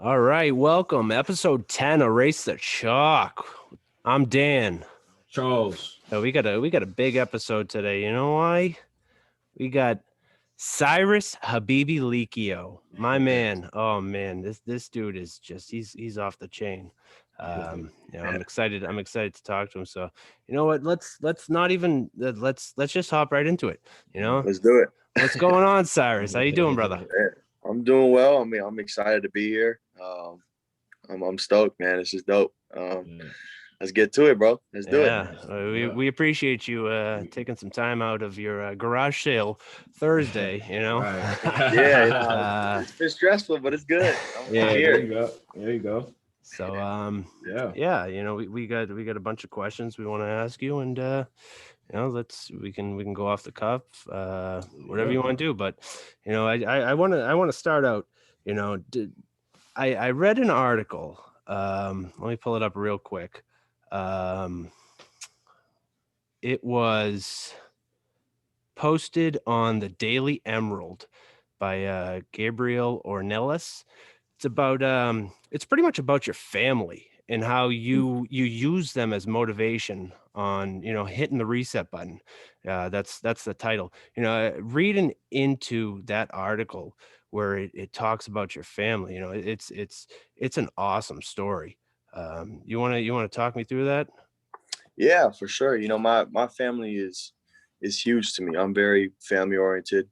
All right, welcome. Episode 10 of Race the Chalk. I'm Dan. Charles. We got a big episode today. You know why? We got Cyrus Habibi-Likio. My man. Oh man, this dude is just he's off the chain. I'm excited. I'm excited to talk to him. So, you know what? Let's not even let's just hop right into it. Let's do it. What's going on, Cyrus? How you doing, brother? Yeah, I'm doing well. I mean, I'm excited to be here. I'm stoked, man. This is dope. Let's get to it, bro. Let's do it. We appreciate you taking some time out of your garage sale Thursday. Right. It's been stressful, but it's good. I'm There here. you go. So Yeah. we got a bunch of questions we want to ask you, and we can go off the cuff, whatever you want to do. But I want to start out. I read an article. Let me pull it up real quick. It was posted on the Daily Emerald by Gabriel Ornelas. It's pretty much about your family and how you use them as motivation on hitting the reset button. That's the title. Reading into that article where it talks about your family, it's an awesome story. You want to talk me through that? Yeah, for sure. My family is huge to me. I'm very family oriented.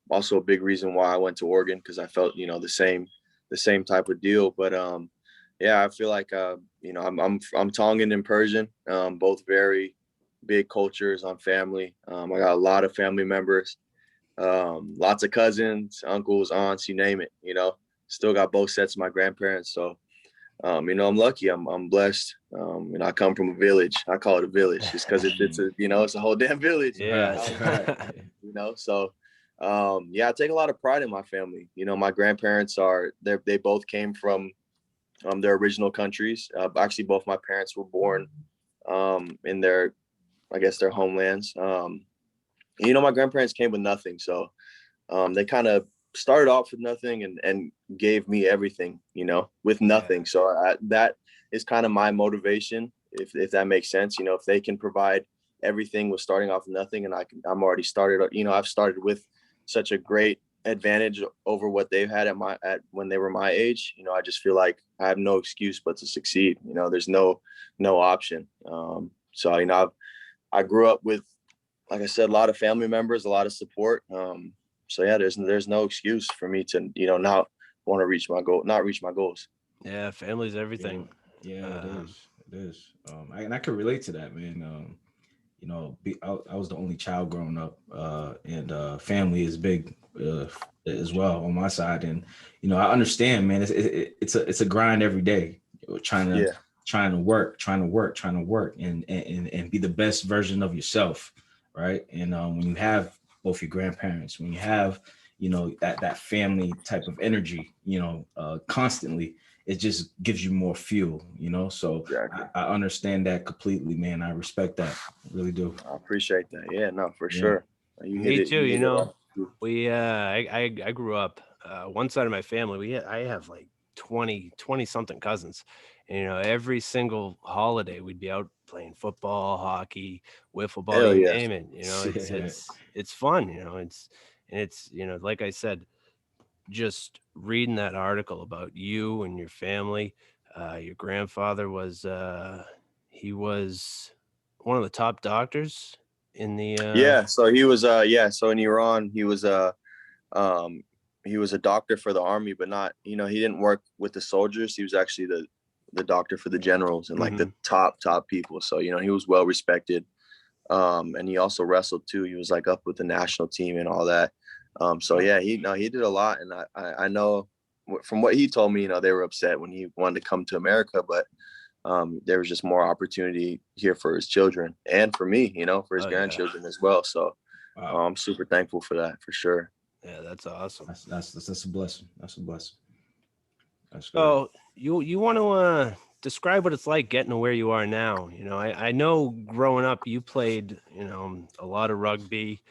Also a big reason why I went to Oregon, because I felt the same type of deal. But yeah, I feel like I'm Tongan and Persian, both very big cultures on family. I got a lot of family members, lots of cousins, uncles, aunts, you name it. Still got both sets of my grandparents. So I'm lucky. I'm blessed. I come from a village. I call it a village just because it's a whole damn village. Yeah. So I take a lot of pride in my family. My grandparents they both came from their original countries. Actually, both my parents were born in their homelands. My grandparents came with nothing, so they kind of started off with nothing and gave me everything, with nothing. Yeah. So that is kind of my motivation, if that makes sense. If they can provide everything with starting off with nothing, and I'm already started. I've started with such a great advantage over what they've had when they were my age. I just feel like I have no excuse but to succeed. There's no option. So I grew up with, like I said, a lot of family members, a lot of support. So yeah, there's no excuse for me to not want to reach my goal, not reach my goals. Yeah, family's everything. Yeah, it is. And I can relate to that, man. I was the only child growing up, and family is big as well on my side. And I understand, man. It's a grind every day. Trying to work, and be the best version of yourself, right? And when you have both your grandparents, when you have that family type of energy, constantly, it just gives you more fuel, so exactly. I understand that completely, man. I respect that. I really do. I appreciate that. Yeah, no, for sure. Me too. I grew up one side of my family. I have like 20 something cousins, and every single holiday we'd be out playing football, hockey, wiffle ball, you name it. It's fun. It's like I said, just reading that article about you and your family. Your grandfather was he was one of the top doctors in the so he was so in Iran he was a doctor for the army, but not, he didn't work with the soldiers. He was actually the doctor for the generals and like the top people. So he was well respected, and he also wrestled too. He was like up with the national team and all that. So yeah, he did a lot. And I know from what he told me, they were upset when he wanted to come to America, but there was just more opportunity here for his children and for me, for his grandchildren as well. So I'm super thankful for that, for sure. Yeah, that's awesome. That's a blessing. That's a blessing. That's good. So you want to describe what it's like getting to where you are now? I know growing up you played, a lot of rugby.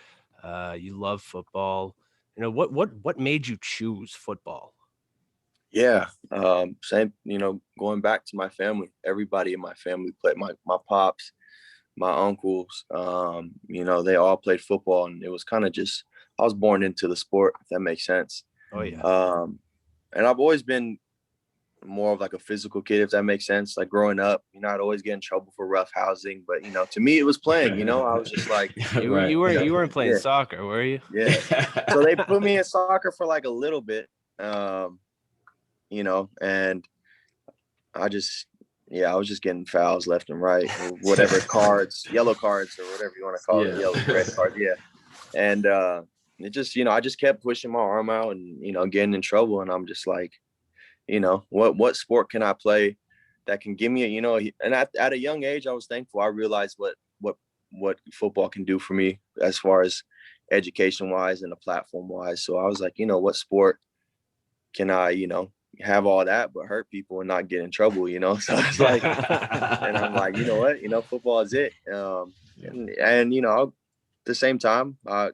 You love football. What made you choose football? Yeah. Same, going back to my family, everybody in my family played, my pops, my uncles, they all played football, and it was kind of just, I was born into the sport, if that makes sense. Oh yeah. And I've always been more of like a physical kid, if that makes sense. Like growing up, I'd always get in trouble for rough housing, but to me it was playing. I was just like, you weren't playing soccer, were you? Yeah. So they put me in soccer for like a little bit, and I just, I was just getting fouls left and right, or whatever, cards, yellow cards, or whatever you want to call it, yellow, red cards, yeah. And it just, I just kept pushing my arm out and getting in trouble, and I'm just like, what sport can I play that can give me and at a young age, I was thankful. I realized what football can do for me as far as education wise and the platform wise. So I was like, what sport can I, have all that but hurt people and not get in trouble, so it's like, and I'm like, you know what, football is it. And at the same time, I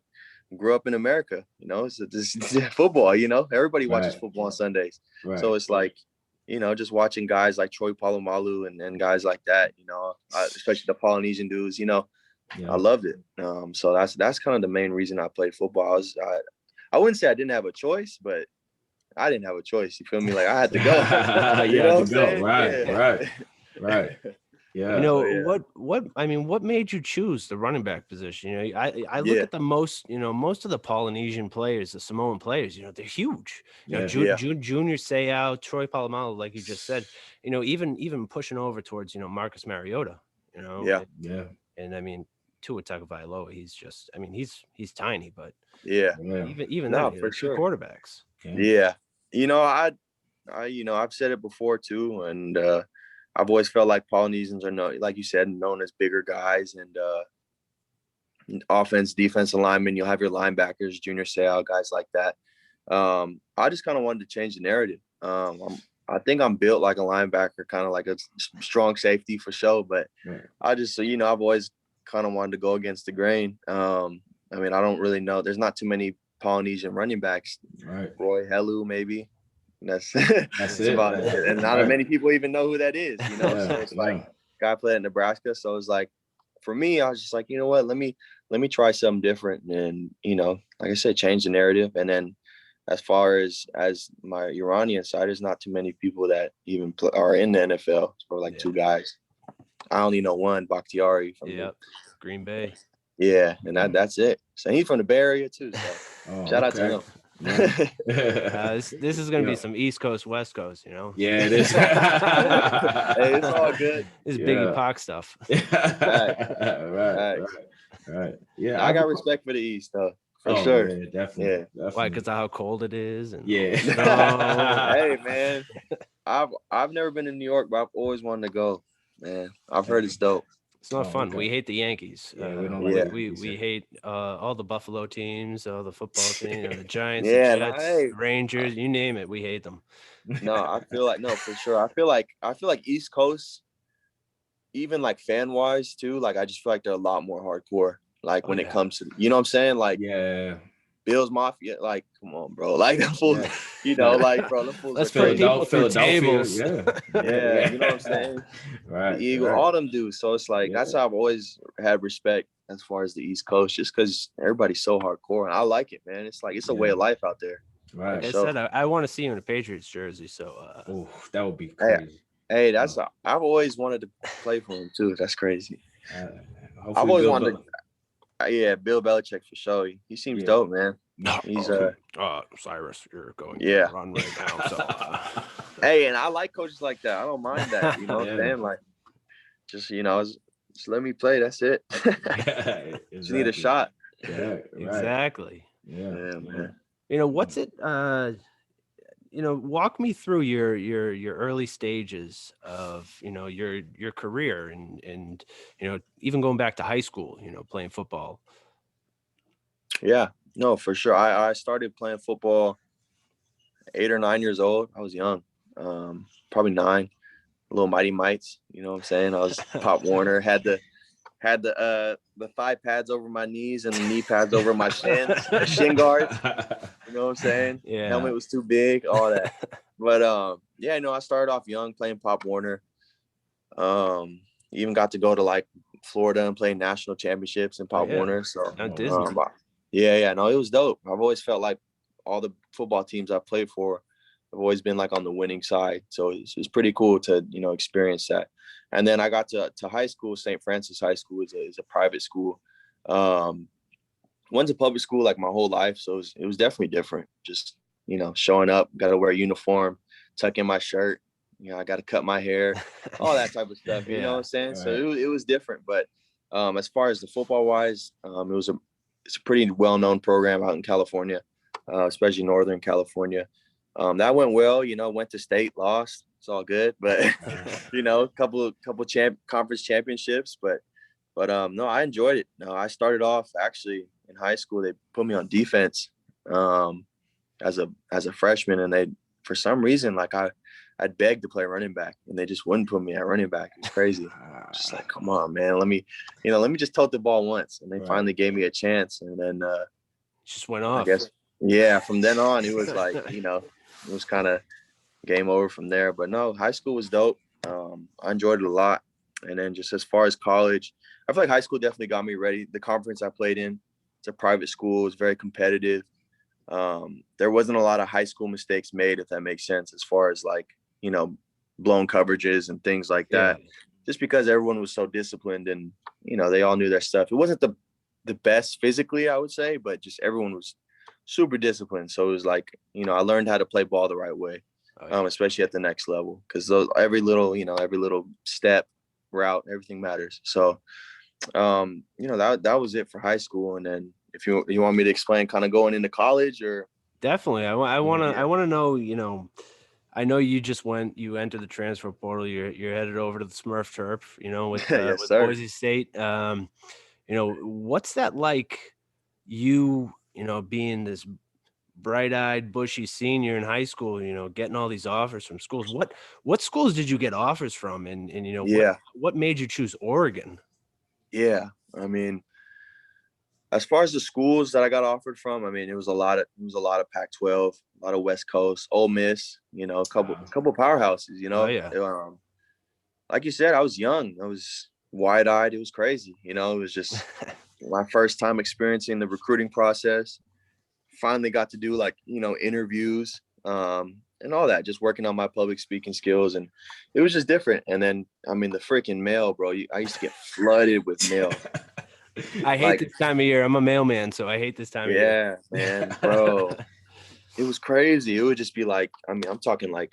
grew up in America, it's football, everybody watches football on Sundays. So it's like, just watching guys like Troy Polamalu and guys like that, especially the Polynesian dudes, I loved it. So that's kind of the main reason I played football. I wouldn't say I didn't have a choice, but I didn't have a choice. You feel me? Like I had to go. You had to go. Right. Yeah. What made you choose the running back position? I look at the most of the Polynesian players, the Samoan players, they're huge. Junior Seau, Troy Polamalu, like you just said, even pushing over towards, Marcus Mariota, Yeah. And I mean, Tua Tagovailoa, he's just, he's tiny, but even no, then, for sure, quarterbacks. Yeah. I've said it before too, and I've always felt like Polynesians are like you said, known as bigger guys, and offense, defense alignment. You'll have your linebackers, Junior Seau, guys like that. I just kind of wanted to change the narrative. I think I'm built like a linebacker, kind of like a strong safety for sure. But I just, I've always kind of wanted to go against the grain. I don't really know. There's not too many Polynesian running backs. Right. Roy Helu, maybe. That's about it. And not many people even know who that is, so it's like guy played at Nebraska. So it's like, for me, I was just like, you know what, let me try something different. And, like I said, change the narrative. And then as far as my Iranian side, there's not too many people that even are in the NFL. It's probably like two guys. I only know one, Bakhtiari from Green Bay. Yeah, and that's it. So he's from the Bay Area too. So shout out to him. This is going to be some East Coast, West Coast, Yeah, it is. Hey, it's all good. This is Biggie Pac stuff. Right. Yeah, I got respect for the East, though. For sure. Yeah, definitely. Why? Because of how cold it is. And hey, man. I've never been to New York, but I've always wanted to go. Man, I've heard it's dope. It's not fun. Okay. We hate the Yankees. Yeah, we don't like we hate all the Buffalo teams, all the football teams, the Giants, the Jets, the Rangers, you name it. We hate them. No, I feel like for sure. I feel like East Coast, even like fan wise too. Like I just feel like they're a lot more hardcore. Like when it comes to, what I'm saying? Like Bills Mafia, like, come on, bro. Like, the fools, like, bro, the fools. Let's put people through tables. You know what I'm saying? Right. The Eagle, all them dudes. So it's like, that's how I've always had respect as far as the East Coast, just because everybody's so hardcore. And I like it, man. It's like, it's a way of life out there. Right. Like I said, I want to see you in a Patriots jersey. So, that would be crazy. Hey, I've always wanted to play for him, too. That's crazy. I've always wanted to. Yeah, Bill Belichick for sure. He seems dope, man. He's Cyrus, you're going to run right now. So hey, and I like coaches like that. I don't mind that. You know what I'm saying? Like, just just let me play. That's it. Just need a shot. Yeah, right. Exactly. Yeah, man. What's it? Walk me through your early stages of your career and even going back to high school, playing football. Yeah, no, for sure. I started playing football 8 or 9 years old. I was young, probably 9. Little Mighty Mites. You know what I'm saying? I was Pop Warner. Had the thigh pads over my knees and the knee pads over my shins, the shin guards. You know what I'm saying? Yeah. Helmet was too big, all that. But yeah, no, I started off young playing Pop Warner. Even got to go to like Florida and play national championships in Pop Yeah. Warner. So Not Disney. yeah, no, it was dope. I've always felt like all the football teams I've played for, I've always been like on the winning side. So it's pretty cool to, you know, experience that. And then I got to high school. St. Francis High School is a private school. Went to public school like my whole life, so it was definitely different. Just, you know, showing up, got to wear a uniform, tuck in my shirt, you know, I got to cut my hair, all that type of stuff. You know what I'm saying? Right. So it was different. But as far as the football wise, it's a pretty well known program out in California, especially Northern California. That went well. You know, went to state, lost. It's all good, but you know, couple conference championships, but no, I enjoyed it. No, I started off actually in high school. They put me on defense as a freshman, and they, for some reason, like I'd beg to play running back, and they just wouldn't put me at running back. It was crazy. Just like, come on, man, let me just tote the ball once. And they finally gave me a chance, and then just went off. I guess, yeah. From then on, it was like, you know, it was kind of game over from there. But no, high school was dope. I enjoyed it a lot. And then just as far as college, I feel like high school definitely got me ready. The conference I played in, it's a private school. It's very competitive. There wasn't a lot of high school mistakes made, if that makes sense, as far as like, you know, blown coverages and things like that. Yeah. Just because everyone was so disciplined and, you know, they all knew their stuff. It wasn't the best physically, I would say, but just everyone was super disciplined. So it was like, you know, I learned how to play ball the right way, especially at the next level, because every little step, route, everything matters. So you know, that was it for high school. And then if you want me to explain kind of going into college, or definitely, I want to know, you know, I know you entered the transfer portal, you're headed over to the Smurf turf, you know, with yes, with sir. Boise State. You know, what's that like, you know, being this bright-eyed, bushy senior in high school, you know, getting all these offers from schools? What schools did you get offers from? And you know, what made you choose Oregon? Yeah, I mean, as far as the schools that I got offered from, I mean, it was a lot of Pac-12, a lot of West Coast, Ole Miss, you know, a couple powerhouses, you know. Oh, yeah. Like you said, I was young, I was wide-eyed, it was crazy, you know. It was just my first time experiencing the recruiting process. Finally got to do, like, you know, interviews and all that, just working on my public speaking skills, and it was just different. And then, I mean, the freaking mail, bro, I used to get flooded with mail. I hate this time of year. I'm a mailman, so I hate this time of year. Yeah, man, bro. It was crazy. It would just be like, I mean, I'm talking like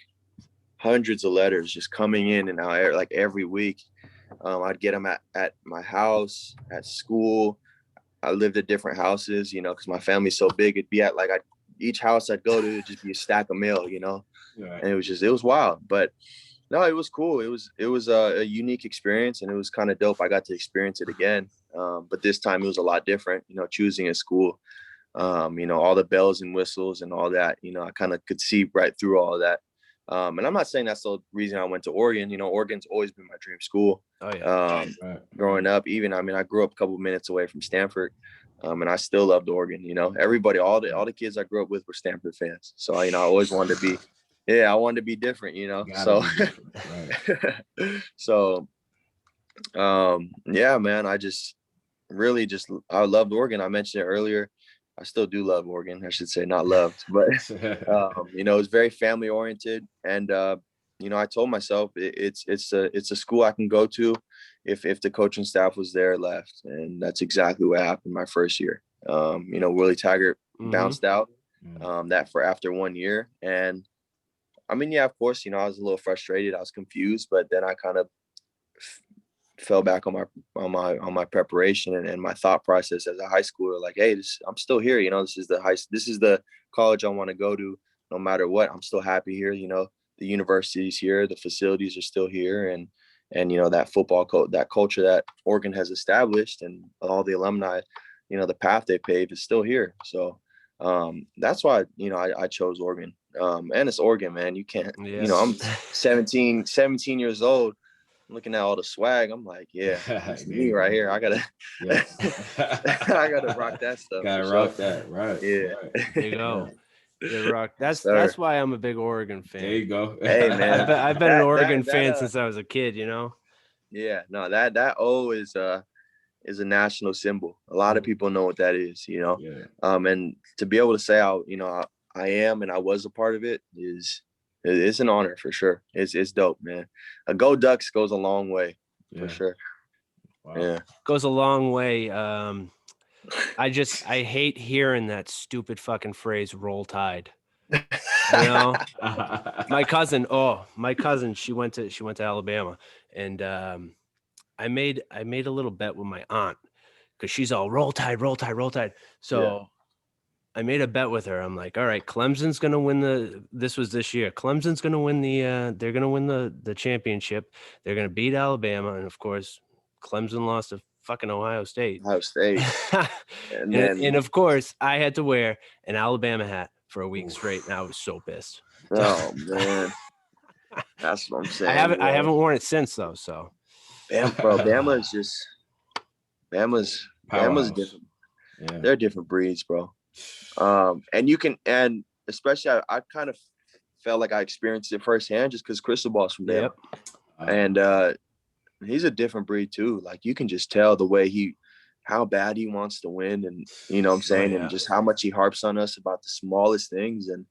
hundreds of letters just coming in and out, like every week. I'd get them at my house, at school. I lived at different houses, you know, because my family's so big. It'd be at like each house I'd go to, it'd just be a stack of mail, you know. Right. And it was wild. But no, it was cool. It was a unique experience, and it was kind of dope. I got to experience it again. But this time it was a lot different, you know, choosing a school, you know, all the bells and whistles and all that, you know, I kind of could see right through all of that. And I'm not saying that's the reason I went to Oregon. You know, Oregon's always been my dream school. Oh, yeah. Growing up, even, I mean, I grew up a couple minutes away from Stanford, and I still loved Oregon. You know, everybody, all the kids I grew up with were Stanford fans. So, you know, I always wanted to be, I wanted to be different, you know. So, so, yeah, man, I loved Oregon. I mentioned it earlier. I still do love Oregon. I should say not loved, but you know, it's very family oriented. And you know, I told myself it's a school I can go to if the coaching staff was there left. And that's exactly what happened my first year. You know, Willie Taggart bounced out after 1 year. And I mean, yeah, of course, you know, I was a little frustrated. I was confused, but then I kind of fell back on my preparation and my thought process as a high schooler. Like, hey, I'm still here. You know, this is the college I want to go to. No matter what, I'm still happy here. You know, the university's here, the facilities are still here, and you know, that that culture that Oregon has established, and all the alumni, you know, the path they paved is still here. So that's why, you know, I chose Oregon. And it's Oregon, man. You can't. Yes. You know, I'm 17 years old. Looking at all the swag, I'm like, yeah, it's me right here. I gotta, I gotta rock that stuff. Gotta rock that, right? Yeah. There you go. The Rock. Sir. That's why I'm a big Oregon fan. There you go. Hey, man. I've been an Oregon that, fan since I was a kid. You know. Yeah, no, that O is a national symbol. A lot of people know what that is, you know. Yeah. And to be able to say I am and I was a part of it it's an honor for sure. It's dope, man. A Go Ducks goes a long way for sure. Wow. Yeah, goes a long way. I hate hearing that stupid fucking phrase "roll tide." You know, my cousin, she went to Alabama, and I made a little bet with my aunt because she's all roll tide, roll tide, roll tide. So I made a bet with her. I'm like, all right, Clemson's gonna win this was this year. Clemson's gonna win they're gonna win the championship. They're gonna beat Alabama, and of course, Clemson lost to fucking Ohio State. And of course, I had to wear an Alabama hat for a week straight, and I was so pissed. Oh man, that's what I'm saying. I haven't worn it since though. So, Bama's different. Yeah. They're different breeds, bro. And especially I kind of felt like I experienced it firsthand just because Crystal Ball's from Bama. And he's a different breed too. Like you can just tell the way how bad he wants to win, and you know what I'm saying, and just how much he harps on us about the smallest things, and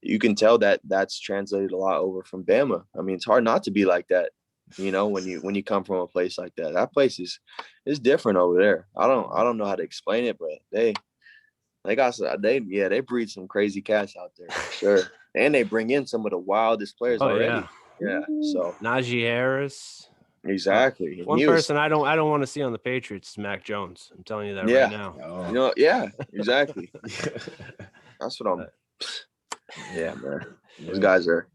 you can tell that that's translated a lot over from Bama. I mean, it's hard not to be like that, you know, when you come from a place like that. That place is different over there. I don't know how to explain it, but they breed some crazy cats out there for sure. And they bring in some of the wildest players already. Yeah. So Najee Harris. Exactly. One person I don't want to see on the Patriots is Mac Jones. I'm telling you that right now. You know, exactly. That's what I'm. Yeah, man. Those guys are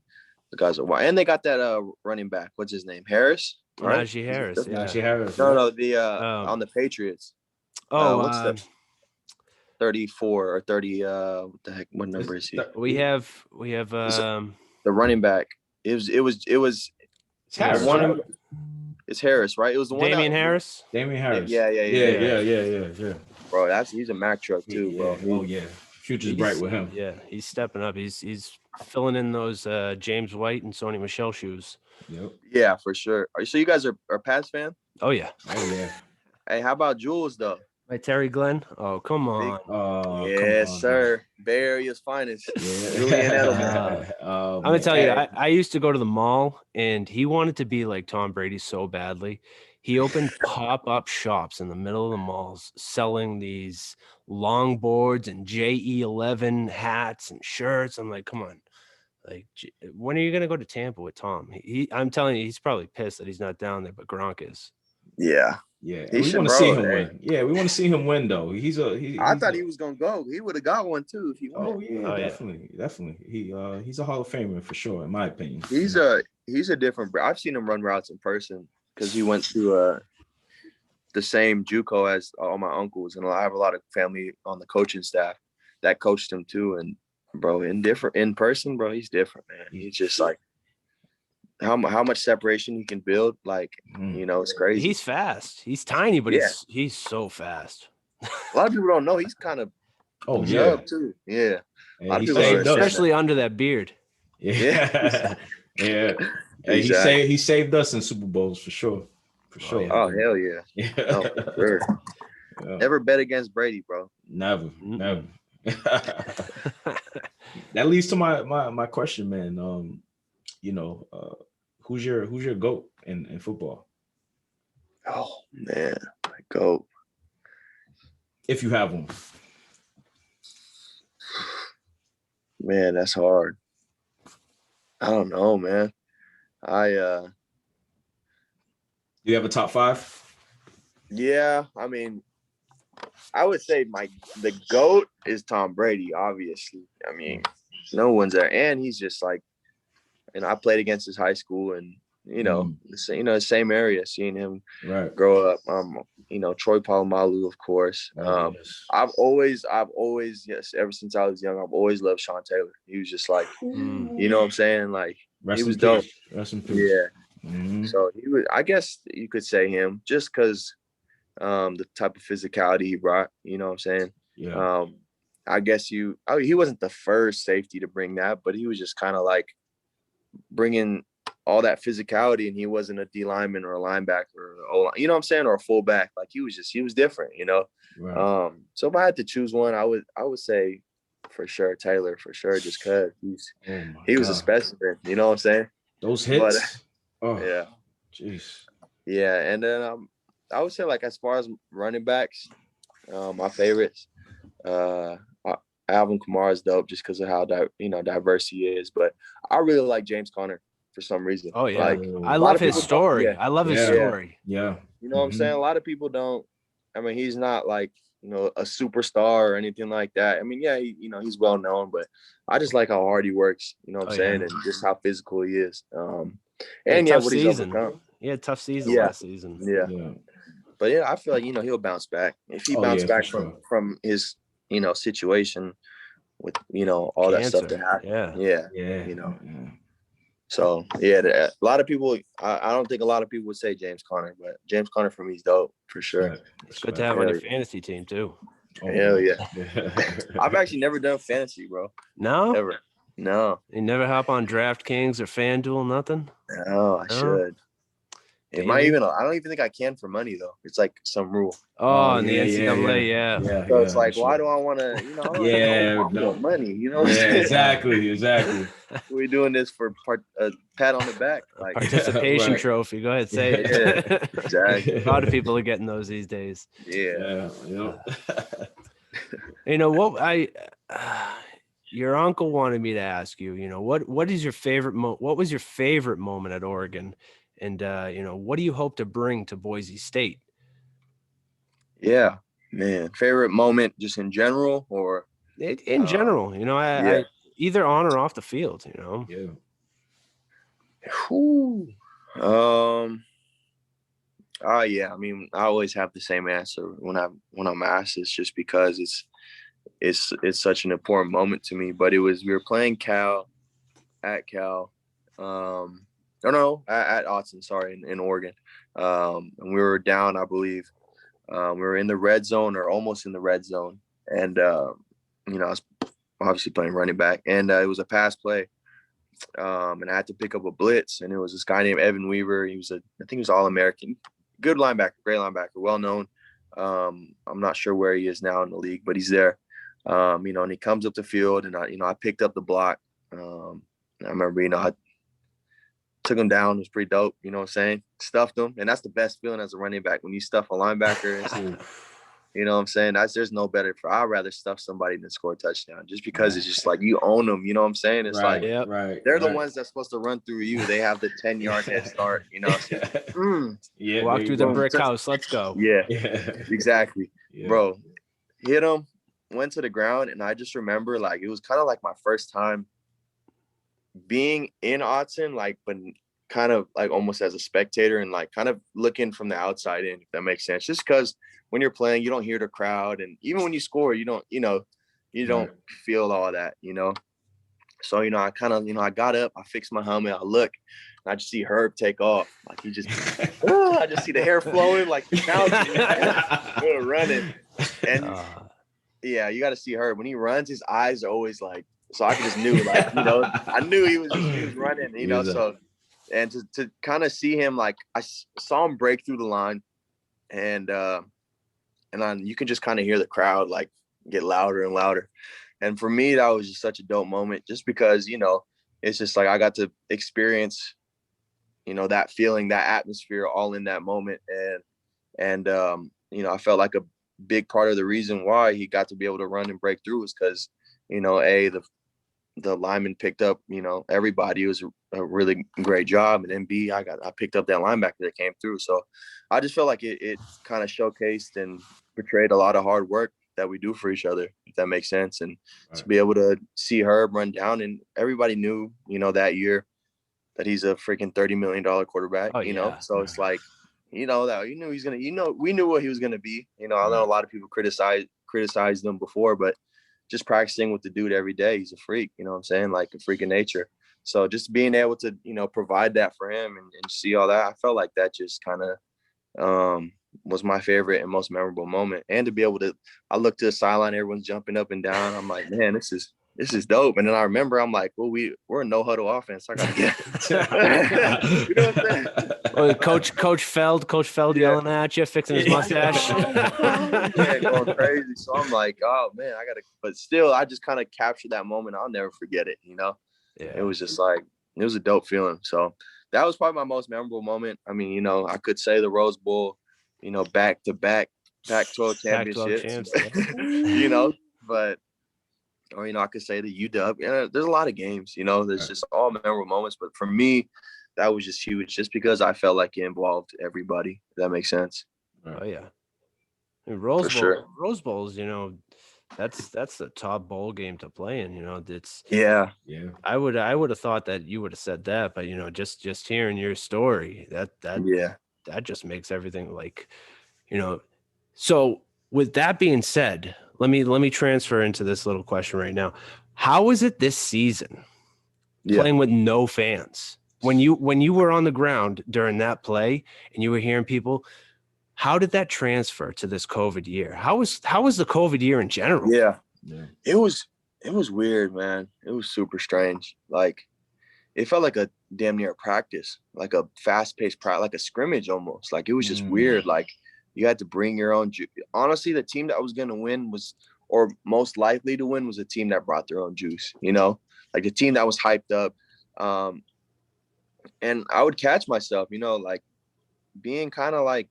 wild. And they got that running back. What's his name? Harris. Right? Najee Harris. Najee Harris. No, the on the Patriots. What's the 34 or 30? What the heck? What number is he? We have the running back. It was. It's Harris. It's Harris, right? It was the one. Damian Harris. Yeah. Bro, he's a Mack truck too, bro. Oh yeah, future's bright with him. Yeah, he's stepping up. He's filling in those James White and Sony Michel shoes. Yep. Yeah, for sure. So you guys are Pats fan? Oh yeah. Hey, how about Jules though? By Terry Glenn? Oh, come on. Yes, sir. Bay Area's finest. Julian Edelman. I'm going to tell you, I used to go to the mall, and he wanted to be like Tom Brady so badly. He opened pop-up shops in the middle of the malls selling these longboards and JE11 hats and shirts. I'm like, come on. Like, when are you going to go to Tampa with Tom? I'm telling you, he's probably pissed that he's not down there, but Gronk is. Yeah. Yeah, we want to see him win. Yeah, we want to see him win though. I thought he was gonna go. He would have got one too if he won. Oh yeah, definitely. He's a Hall of Famer for sure, in my opinion. He's a different. I've seen him run routes in person because he went to the same JUCO as all my uncles, and I have a lot of family on the coaching staff that coached him too. And bro, in person, bro, he's different, man. He's just like. How much separation he can build, like you know, it's crazy. He's fast. He's tiny, but he's so fast. A lot of people don't know he's kind of too. Yeah, a lot of people especially under that beard. Yeah. Hey, he saved us in Super Bowls for sure. For sure. Oh hell yeah. Oh, for sure. Yeah. Never bet against Brady, bro. Never. That leads to my question, man. You know, who's your GOAT in football? Oh man, my GOAT. If you have one. Man, that's hard. I don't know, man. You have a top 5? Yeah, I mean, I would say the GOAT is Tom Brady, obviously. I mean, no one's there. And he's just like, and I played against his high school, and the same area, seeing him grow up. Troy Polamalu, of course. I've always, ever since I was young, I've always loved Sean Taylor. He was just like, you know what I'm saying? Like, he was dope. Rest in peace. Yeah. Mm-hmm. So he was. I guess you could say him, just because the type of physicality he brought. You know what I'm saying? Yeah. I guess he wasn't the first safety to bring that, but he was just kind of like bringing all that physicality, and he wasn't a D lineman or a linebacker or you know what I'm saying, or a fullback. Like he was different, you know. Right. So if I had to choose one, I would say for sure Taylor, for sure, just cause Oh my he was a God. specimen, you know what I'm saying? Those But hits. Oh, yeah, jeez. yeah, and then I would say, like, as far as running backs, my favorites, uh, Alvin Kamara is dope just because of how diverse he is. But I really like James Conner for some reason. Oh yeah, Like I a lot love of his people don't. story. Yeah, I love his Yeah. yeah. story. Yeah. You know what I'm saying? A lot of people don't. I mean, he's not like, a superstar or anything like that. I mean, yeah, he's well known, but I just like how hard he works. You know what I'm Oh yeah, saying, and just how physical he is. he had a And yeah, tough what he's season. overcome. He had a tough season Yeah, last season. yeah. Yeah. But yeah, I feel like he'll bounce back if he Oh bounced yeah, for back sure. from his situation with all that stuff that Cancer. happened. Yeah. Yeah, Yeah. you know. Yeah. So yeah, a lot of people. I don't think a lot of people would say James Conner, but James Conner for me is dope for sure. Respect. It's good to Respect. have on Hell your yeah. fantasy team too. Oh, Hell yeah. yeah. I've actually never done fantasy, bro. No, Ever. No. you never hop on DraftKings or FanDuel, nothing. No, I No? should. It might Daily? I don't even think I can for money though. It's like some rule. Oh, in the yeah, yeah, NCAA, yeah. yeah. Yeah, So yeah, it's for like, why sure. do I want to? Yeah, I no. want money. You know what I'm Yeah, saying? exactly, exactly. We're doing this for a pat on the back. A Like, participation Right. trophy. Go ahead, say yeah, it. exactly. A lot of people are getting those these days. Yeah. Yeah, You know what your uncle wanted me to ask you, what is your favorite what was your favorite moment at Oregon? And what do you hope to bring to Boise State? Yeah, man. Favorite moment just in general, or In general, yeah. I either on or off the field, yeah. Whew. Yeah. I mean, I always have the same answer when I'm asked. It's just because it's such an important moment to me. But we were playing Cal at Cal, or no, at Autzen, sorry, in Oregon, and we were down, I believe. We were in the red zone or almost in the red zone, and I was obviously playing running back, and it was a pass play, and I had to pick up a blitz, and it was this guy named Evan Weaver. I think he was All-American, good linebacker, great linebacker, well known. I'm not sure where he is now in the league, but he's there. And he comes up the field, and I picked up the block. I remember, I took him down. It was pretty dope. You know what I'm saying? Stuffed him. And that's the best feeling as a running back. When you stuff a linebacker, you know what I'm saying? There's no better I'd rather stuff somebody than score a touchdown, just because it's just like you own them. You know what I'm saying? It's like they're the ones that's supposed to run through you. They have the 10-yard head start, So, Yeah. Walk through the brick house. Let's go. Yeah, Yeah. exactly. Yeah. Bro, hit him, went to the ground, and I just remember, like, it was kind of like my first time being in Autzen, like, but kind of like almost as a spectator and like kind of looking from the outside in, if that makes sense. Just because when you're playing, you don't hear the crowd, and even when you score, you don't feel all that, So, I kind of, I got up, I fixed my helmet, I look, and I just see Herb take off. Like I just see the hair flowing, like running. And yeah, you got to see Herb. When he runs, his eyes are always like, so I just knew, like, I knew he was running, so, and to kind of see him, like, I saw him break through the line, and you can just kind of hear the crowd, like, get louder and louder. And for me, that was just such a dope moment, just because, it's just like I got to experience, that feeling, that atmosphere all in that moment. And I felt like a big part of the reason why he got to be able to run and break through was because, the lineman picked up, everybody. It was a really great job. And then B, I picked up that linebacker that came through. So I just felt like it kind of showcased and portrayed a lot of hard work that we do for each other, if that makes sense. And to be able to see Herb run down, and everybody knew, that year that he's a freaking $30 million quarterback, So it's like, that you knew he's going to, we knew what he was going to be. I know a lot of people criticized him before, but just practicing with the dude every day, he's a freak, you know what I'm saying? Like a freak of nature. So just being able to, provide that for him and see all that, I felt like that just kind of, was my favorite and most memorable moment. And to be able to, I look to the sideline, everyone's jumping up and down. I'm like, man, this is dope. And then I remember, I'm like, well, we're a no huddle offense. I gotta get, you know what I'm saying? Well, Coach Feld Yeah. yelling at you, fixing his mustache. Yeah, going crazy. So I'm like, oh man, I gotta. But still, I just kind of captured that moment. I'll never forget it. You know, it Yeah. was just like it was a dope feeling. So that was probably my most memorable moment. I mean, you know, I could say the Rose Bowl, you know, back to back Pac-12 Pac-12 championships. champs. Yeah. You know, but or you know, I could say the UW. Yeah, there's a lot of games. You know, there's just all memorable moments. But for me, that was just huge, just because I felt like it involved everybody. If that makes sense. Oh yeah. I mean, For sure. Rose Bowls, you know, that's the top bowl game to play in. You know, it's Yeah. I would have thought that you would have said that, but you know, just hearing your story, Yeah. that just makes everything like, you know. So with that being said, let me transfer into this little question right now. How was it this season Yeah. playing with no fans? When you were on the ground during that play and you were hearing people, how did that transfer to this COVID year? How was the COVID year in general? Yeah. It was weird, man. It was super strange. Like it felt like a damn near practice, like a fast-paced practice, like a scrimmage almost. Like it was just weird. Like you had to bring your own honestly, the team that was gonna win was, or most likely to win, was a team that brought their own juice, you know, like the team that was hyped up. And I would catch myself, you know, like being kind of like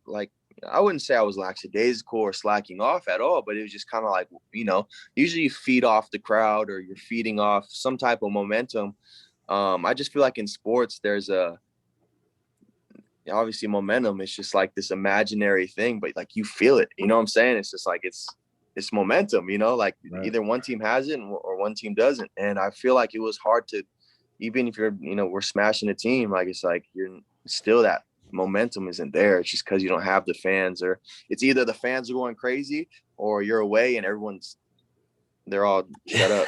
I wouldn't say I was lackadaisical or slacking off at all, but it was just kind of like, you know, usually you feed off the crowd or you're feeding off some type of momentum. I just feel like in sports, there's obviously momentum. It's just like this imaginary thing, but like you feel it, you know what I'm saying? It's just like, it's momentum, you know, like either one team has it or one team doesn't. And I feel like it was hard to, even if you're, you know, we're smashing a team, like it's like you're still, that momentum isn't there. It's just because you don't have the fans, or it's either the fans are going crazy or you're away and they're all shut up.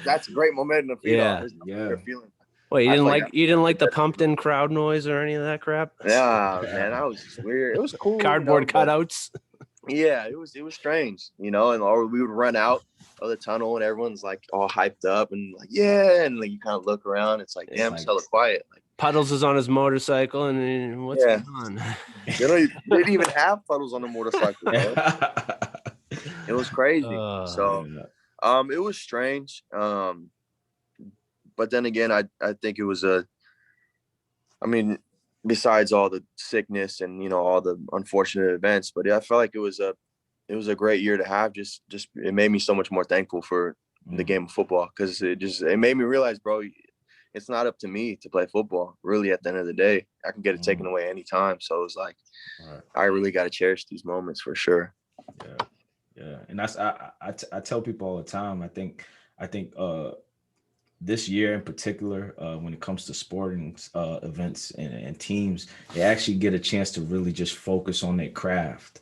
That's great momentum to feed off. There's feeling. Well, you didn't like the pumped-in crowd noise or any of that crap? Yeah, man, that was just weird. It was cool. Cardboard cutouts. Yeah, it was strange, you know, and or we would run out of the tunnel and everyone's like all hyped up and like, yeah, and like you kind of look around, it's like, damn, it's hella quiet. Like Puddles is on his motorcycle and what's going on? They didn't even have Puddles on the motorcycle, bro. It was crazy. It was strange. But then again, I think it was besides all the sickness and, you know, all the unfortunate events, but I felt like it was a great year to have. Just it made me so much more thankful for the game of football, because it made me realize, bro, it's not up to me to play football. Really, at the end of the day, I can get it taken away anytime. So it's like, I really got to cherish these moments for sure. Yeah, and that's I tell people all the time. I think this year in particular, when it comes to sporting events and teams, they actually get a chance to really just focus on their craft.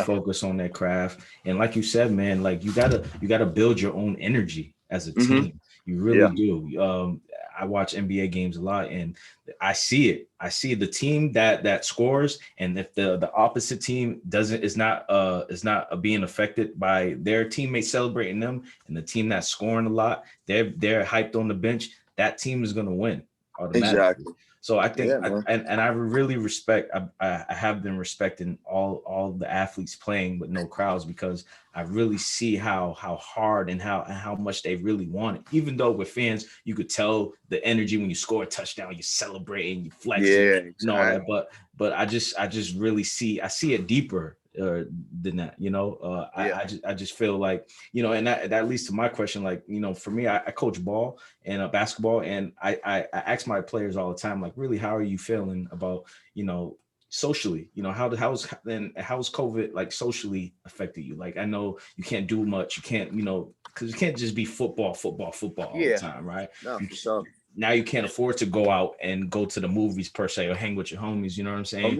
Focus on their craft. And like you said, man, like you gotta build your own energy as a team. You really do. I watch NBA games a lot, and I see it. I see the team that scores, and if the opposite team is not being affected by their teammates celebrating them, and the team that's scoring a lot, they're hyped on the bench, that team is going to win automatically. Exactly. So I think, I really respect. I have been respecting all the athletes playing with no crowds, because I really see how hard and how much they really want it. Even though with fans, you could tell the energy when you score a touchdown, you celebrate and you flex, and all that. But I just really see it deeper than that, you know. I just feel like, you know, and that leads to my question. Like, you know, for me, I coach ball and basketball, and I ask my players all the time, like, really, how are you feeling about, you know, socially, you know, how's COVID like socially affected you? Like, I know you can't do much, you can't, you know, because you can't just be football all the time, right? No, for sure. Now you can't afford to go out and go to the movies per se, or hang with your homies, you know what I'm saying?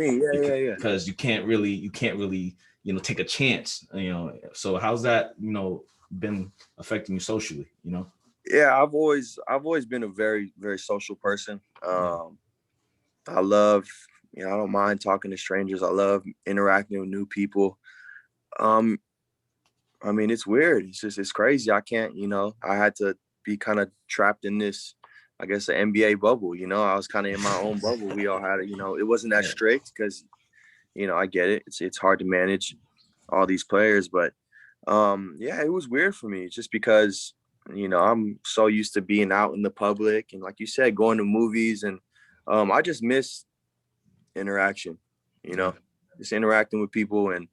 Because you can't really, you know, take a chance, you know. So how's that, you know, been affecting you socially, you know? Yeah, I've always been a very, very social person. I love You know, I don't mind talking to strangers. I love interacting with new people. Um, I mean, it's weird. It's crazy. I can't, you know, I had to be kind of trapped in this, I guess, an NBA bubble. You know, I was kind of in my own bubble. We all had it. You know, it wasn't that Yeah. strict because, you know, I get it. It's hard to manage all these players, but yeah, it was weird for me just because, you know, I'm so used to being out in the public and, like you said, going to movies, and I just miss interaction. You Yeah. know, just interacting with people, and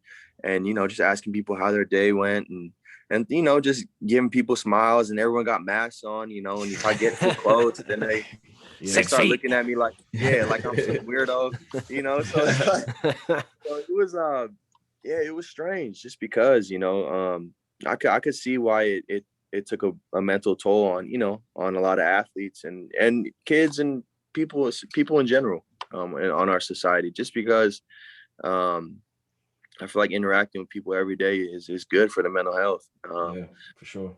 you know, just asking people how their day went, and you know, just giving people smiles, and everyone got masks on, you know, and if I get too close, then they Yeah. they 6 start feet. looking at me like, yeah, like I'm some weirdo, you know. So it's like, so it was yeah, it was strange just because, you know, I could see why it took a mental toll on, you know, on a lot of athletes and kids and people in general, and on our society, just because um I feel like interacting with people every day is good for the mental health. Yeah, for sure.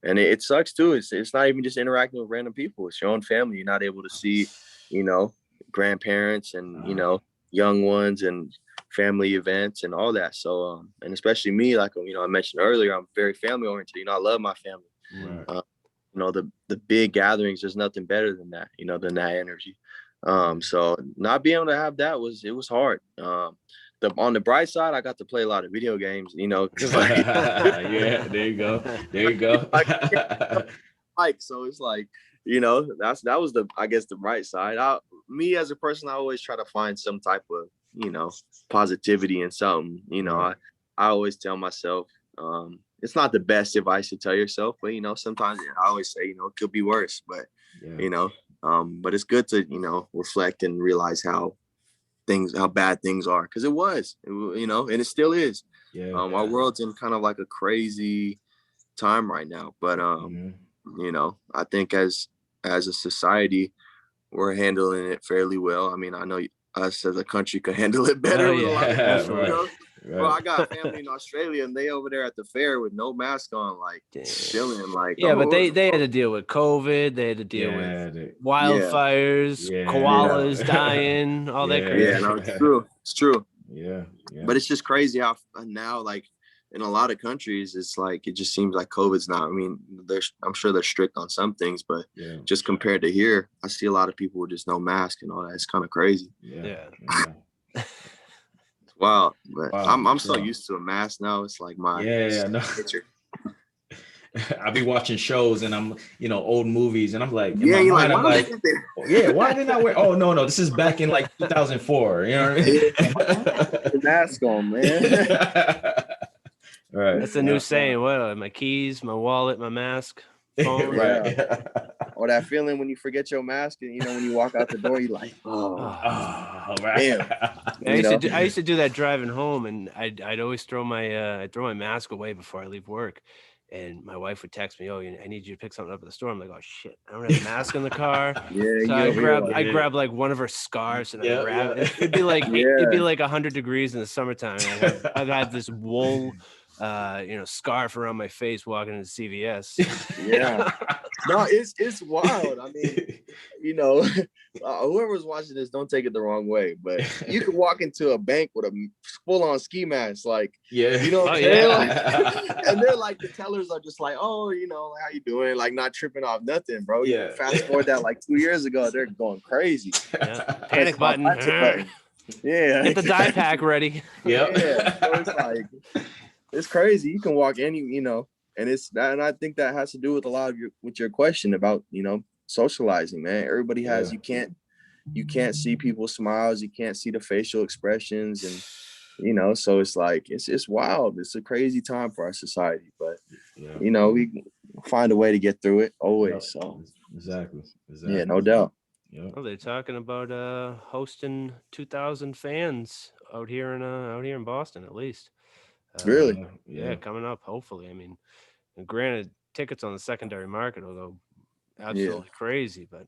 And it sucks too. It's not even just interacting with random people. It's your own family. You're not able to see, you know, grandparents and, you know, young ones and family events and all that. So and especially me, like, you know, I mentioned earlier, I'm very family oriented. You know, I love my family. Right. You know, the big gatherings, there's nothing better than that, you know, than that energy. So not being able to have that was hard. On the bright side, I got to play a lot of video games, you know, because like, Yeah, there you go. There you go. like, so it's like, you know, that was the, I guess, the bright side. Me as a person, I always try to find some type of, you know, positivity in something. You know, Right. I always tell myself, it's not the best advice to tell yourself, but you know, sometimes I always say, you know, it could be worse, but Yeah. you know, but it's good to, you know, reflect and realize how bad things are, because you know, and it still is. Yeah. Our world's in kind of like a crazy time right now, but Mhm. you know, I think as a society, we're handling it fairly well. I mean, I know us as a country could handle it Oh better with a lot of yeah, things, you definitely. Right. know. Bro, Right. I got family in Australia, and they over there at the fair with no mask on, like Damn. chilling, like, Yeah, but oh, they had to deal with COVID. They had to deal with Yeah. yeah, wildfires, yeah, koalas dying, all that Yeah. yeah. crazy No, shit. it's true, it's true. Yeah. Yeah. But it's just crazy how now, like in a lot of countries, it's like it just seems like COVID's not. I mean, I'm sure they're strict on some things, but Yeah. just compared to here, I see a lot of people with just no mask and all that. It's kind of crazy. Yeah. Yeah. Yeah. It's wild, but Wow. I'm so Wow. used to a mask now. It's like my Yeah. No. nature. I be watching shows and I'm, old movies, and I'm like, in Yeah, my you're like, mind, why I'm don't they like, get there? oh, yeah, why didn't I wear? Oh no, this is back in like 2004. You know what I mean? Yeah, why don't they put the mask on, man? Right. That's the new saying. What? My keys, my wallet, my mask, phone. Right. Or that feeling when you forget your mask, and you know, when you walk out the door, you're like, oh, Oh. Oh, right. damn. I You used to know? do, I used to do that driving home, and I'd always I'd throw my mask away before I leave work, and my wife would text me, "Oh, I need you to pick something up at the store." I'm like, "Oh shit, I don't have a mask in the car." Yeah, So you over here like, I grab like one of her scarves and I Yeah, wrap yeah. it. It'd be like it'd be yeah, like 100 degrees in the summertime. And I'd have this wool, scarf around my face walking into CVS. yeah. No, it's wild. I mean, you know, whoever's watching this, don't take it the wrong way, but you could walk into a bank with a full-on ski mask, like, Yeah. you know what Oh, I'm saying? yeah. Like, and they're like, the tellers are just like, oh, you know, like, how you doing? Like, not tripping off nothing, bro. You Yeah. fast forward that like 2 years ago, they're going crazy. Yeah. Press Panic my button. plastic button. Yeah. Get the dye pack ready. Yep. Yeah. So it's like, it's crazy. You can walk any, you know, and it's that, and I think that has to do with a lot of your question about, you know, socializing, man. Everybody has, Yeah. you can't see people's smiles, you can't see the facial expressions, and you know, so it's like it's wild. It's a crazy time for our society, but Yeah. you know, we find a way to get through it always. Yep. So Exactly. yeah, no doubt. Yep. Oh, they're talking about hosting 2,000 fans out here in Boston at least. Really? Yeah, coming up hopefully. I mean, and granted, tickets on the secondary market will go Yeah. absolutely crazy, but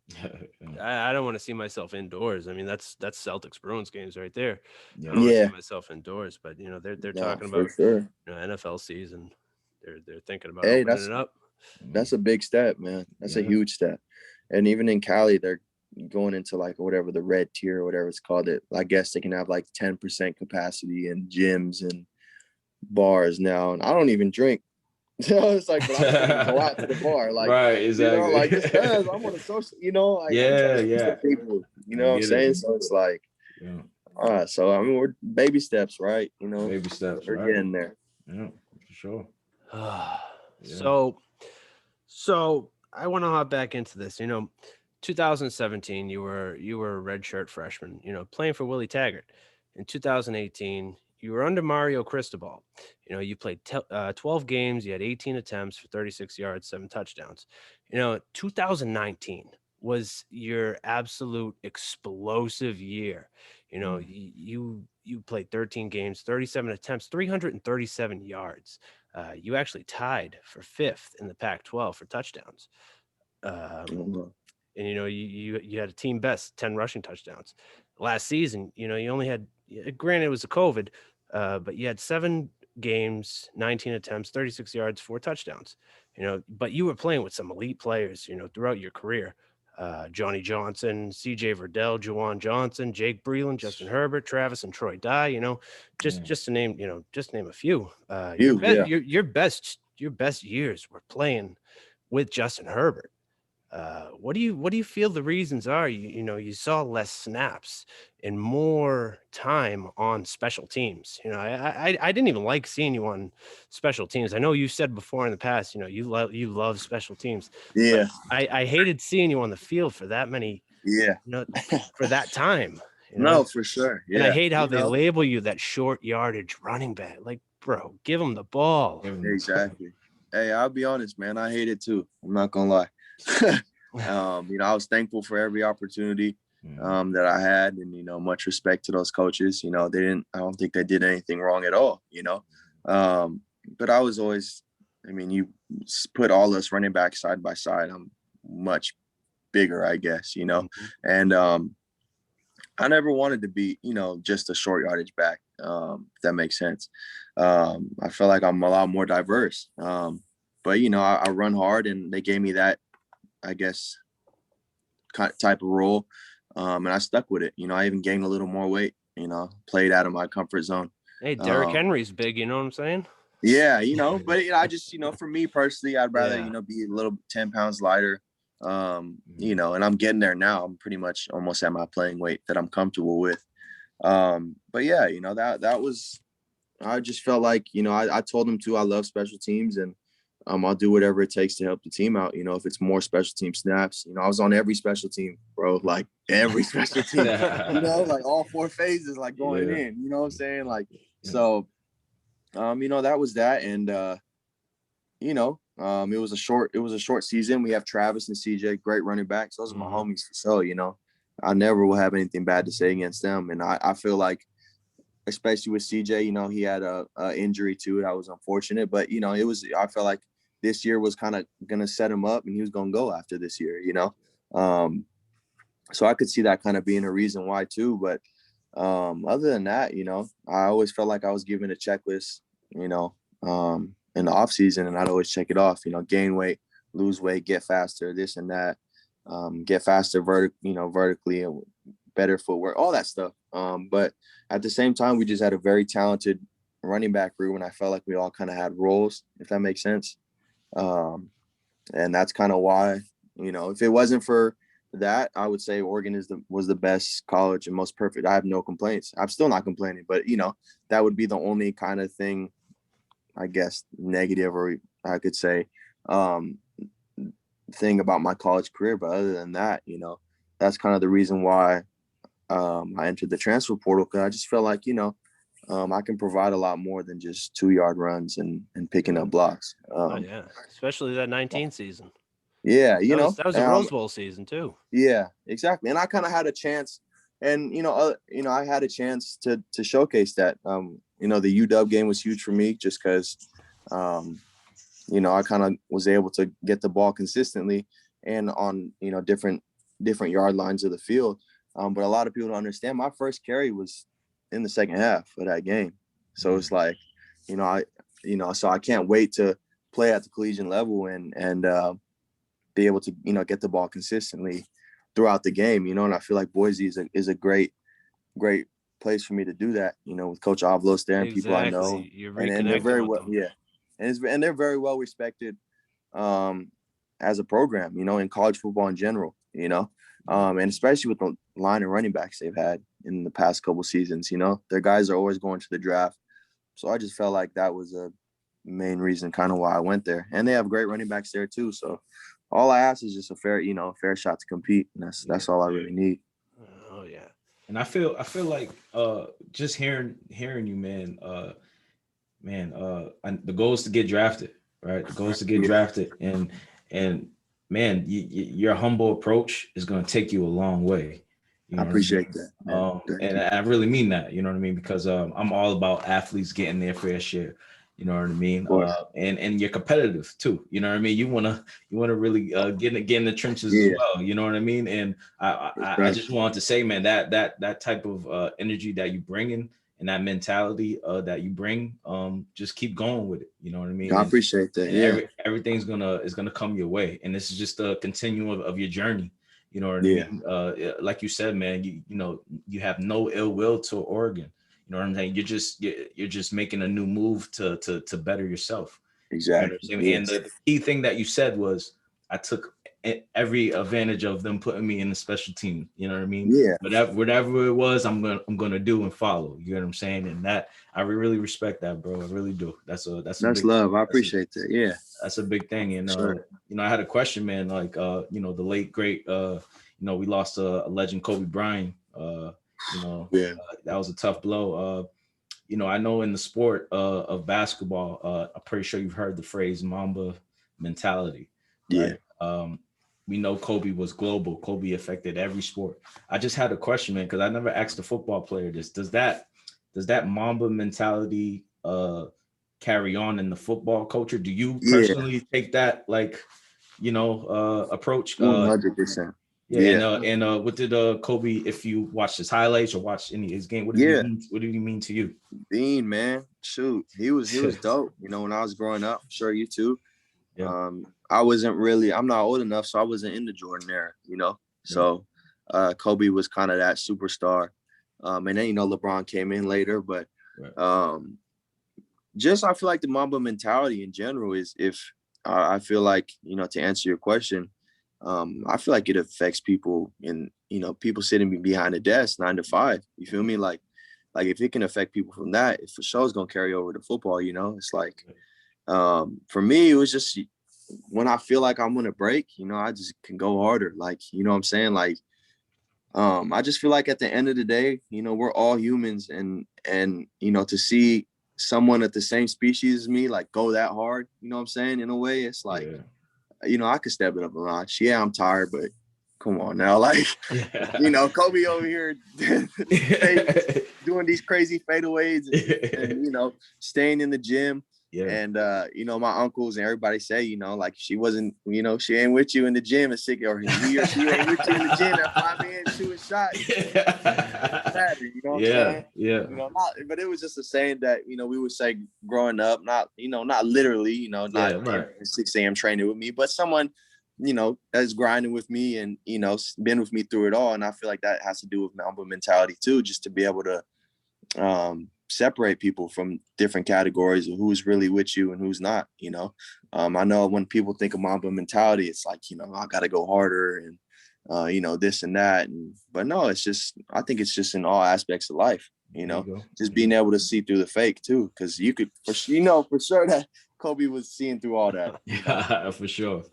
I don't want to see myself indoors. I mean, that's Celtics Bruins games right there. I don't want to Yeah. see myself indoors, but you know, they're No, talking for about sure. NFL season. They're thinking about Hey, opening it up. that's a big step, man. That's a Yeah. huge step. And even in Cali, going into like whatever the red tier or whatever it's called, it I guess they can have like 10% capacity in gyms and bars now. And I don't even drink. So it's like, but I'm still gonna go out to the bar, like, Right, you know, exactly. like just cause I'm on a social, you know, like I'm trying Yeah, to see yeah. some people, you I know what I'm get it. saying? So it's like, Yeah. so I mean, we're baby steps, right? You know, Baby steps, we're right? getting there. Yeah, for sure. Yeah. So I want to hop back into this. 2017, you were a redshirt freshman. Playing for Willie Taggart. In 2018, you were under Mario Cristobal. You played 12 games. You had 18 attempts for 36 yards, 7 touchdowns. 2019 was your absolute explosive year. You played 13 games, 37 attempts, 337 yards. You actually tied for 5th in the Pac-12 for touchdowns. And you had a team best 10 rushing touchdowns. Last season, you only had, granted it was a COVID, but you had 7 games, 19 attempts, 36 yards, 4 touchdowns. But you were playing with some elite players, throughout your career. Johnny Johnson, CJ Verdell, Juwan Johnson, Jake Breland, Justin Herbert, Travis and Troy Dye, just to name, just name a few. Your best years were playing with Justin Herbert. What do you feel the reasons are? You saw less snaps and more time on special teams. I didn't even like seeing you on special teams. I know you said before in the past, you love special teams. Yeah. But I hated seeing you on the field for that many, Yeah. for that time. No, for sure. Yeah. And I hate how they label you that short yardage running back. Like, bro, give them the ball. Exactly. Hey, I'll be honest, man. I hate it too. I'm not gonna lie. I was thankful for every opportunity that I had, and much respect to those coaches. I don't think they did anything wrong at all. But I was always, you put all us running back side by side, I'm much bigger, I guess. And I never wanted to be, just a short yardage back. If that makes sense. I feel like I'm a lot more diverse. But I run hard, and they gave me that, I guess, type of role. And I stuck with it. I even gained a little more weight, played out of my comfort zone. Hey, Derrick Henry's big, you know what I'm saying? Yeah, but I just, for me personally, I'd rather, be a little 10 pounds lighter. And I'm getting there now. I'm pretty much almost at my playing weight that I'm comfortable with. But yeah, that was, I just felt like, I told them too, I love special teams, and I'll do whatever it takes to help the team out. If it's more special team snaps, I was on every special team, bro, like every special team, like all 4 phases, like going in, you know what I'm saying? Like, so, that was that. And, it was a short season. We have Travis and CJ, great running backs. Those are my homies for sure. I never will have anything bad to say against them. And I feel like, especially with CJ, he had a injury too. That was unfortunate, but I felt like this year was kind of going to set him up, and he was going to go after this year, so I could see that kind of being a reason why too. But other than that, I always felt like I was given a checklist, in the off season, and I'd always check it off, gain weight, lose weight, get faster, this and that, get faster vertically, and better footwork, all that stuff. But at the same time, we just had a very talented running back room, and I felt like we all kind of had roles, if that makes sense. And that's kind of why, if it wasn't for that, I would say Oregon was the best college and most perfect. I have no complaints. I'm still not complaining, but that would be the only kind of thing, I guess, negative, or I could say, thing about my college career. But other than that, that's kind of the reason why I entered the transfer portal, because I just felt like, I can provide a lot more than just 2-yard runs and picking up blocks. Especially that 19 season. Yeah, that was a Rose Bowl season too. Yeah, exactly. And I kind of had a chance, and I had a chance to showcase that. The UW game was huge for me, just because, I kind of was able to get the ball consistently and on different yard lines of the field. But a lot of people don't understand. My first carry was in the second half of that game. So it's like, so I can't wait to play at the collegiate level and be able to, get the ball consistently. throughout the game, and I feel like Boise is a great place for me to do that, with Coach Avalos there and people I know. Exactly. You're And they're reconnecting very with well, them. yeah. And they're very well respected as a program, in college football in general, and especially with the line of running backs they've had in the past couple seasons, their guys are always going to the draft. So I just felt like that was a main reason kind of why I went there. And they have great running backs there too. So all I ask is just a fair shot to compete. And that's all I really need. Oh yeah. And I feel like just hearing you, man, the goal is to get drafted, right? The goal is to get drafted, and man, your humble approach is going to take you a long way. You I know what I mean? appreciate that. And I really mean that. You know what I mean? Because I'm all about athletes getting their fair share. You know what I mean? And you're competitive too. You know what I mean? You wanna really get in the trenches as well. You know what I mean? And I just wanted to say, man, that type of energy that you bring in and that mentality that you bring, just keep going with it. You know what I mean? I appreciate that. And everything's gonna come your way. And this is just a continuum of your journey. You know what I mean? Like you said, man, you have no ill will to Oregon. You know what I'm saying? You're just making a new move to better yourself. Exactly. You know, and the key thing that you said was, I took every advantage of them putting me in the special team. You know what I mean? Yeah. Whatever it was, I'm gonna do and follow. You know what I'm saying? And that I really respect that, bro. I really do. That's big, love. I appreciate that. Yeah. That's a big thing. And sure. I had a question, man. Like the late great we lost a legend, Kobe Bryant. That was a tough blow. I know in the sport of basketball, I'm pretty sure you've heard the phrase Mamba mentality. Right? Yeah. We know Kobe was global. Kobe affected every sport. I just had a question, man, because I never asked a football player this. Does that Mamba mentality carry on in the football culture? Do you personally take that approach? 100%. And what did Kobe, if you watched his highlights or watched any of his game, what did he mean to you? Bean, man, shoot, he was dope. When I was growing up, I'm sure you too. Yeah. I'm not old enough, so I wasn't in the Jordan era, So Kobe was kind of that superstar. And then LeBron came in later, but I feel like the Mamba mentality in general is, I feel like, to answer your question, I feel like it affects people people sitting behind a desk 9 to 5. You feel me? Like if it can affect people from that, it for sure is going to carry over to football. It's like, for me, it was just when I feel like I'm going to break, I just can go harder. Like, you know what I'm saying? Like, I just feel like at the end of the day, we're all humans, and to see someone at the same species as me, like, go that hard, you know what I'm saying? In a way, it's like, I could step it up a notch. Yeah, I'm tired, but come on now. Like, Kobe over here doing these crazy fadeaways and staying in the gym. Yeah. And, my uncles and everybody say, like, she wasn't, she ain't with you in the gym at 6, or he or she ain't with you in the gym at 5 a.m. shooting shots. You know what I'm saying? Yeah. But it was just a saying that, we would say growing up, not literally, not 6 a.m. training with me, but someone, that's grinding with me and, been with me through it all. And I feel like that has to do with Mamba mentality too, just to be able to separate people from different categories of who's really with you and who's not. I know when people think of Mamba mentality, it's like, I got to go harder and, this and that. But no, I think it's just in all aspects of life, just being able to see through the fake too. Cause you could, for sure that Kobe was seeing through all that. Yeah, for sure.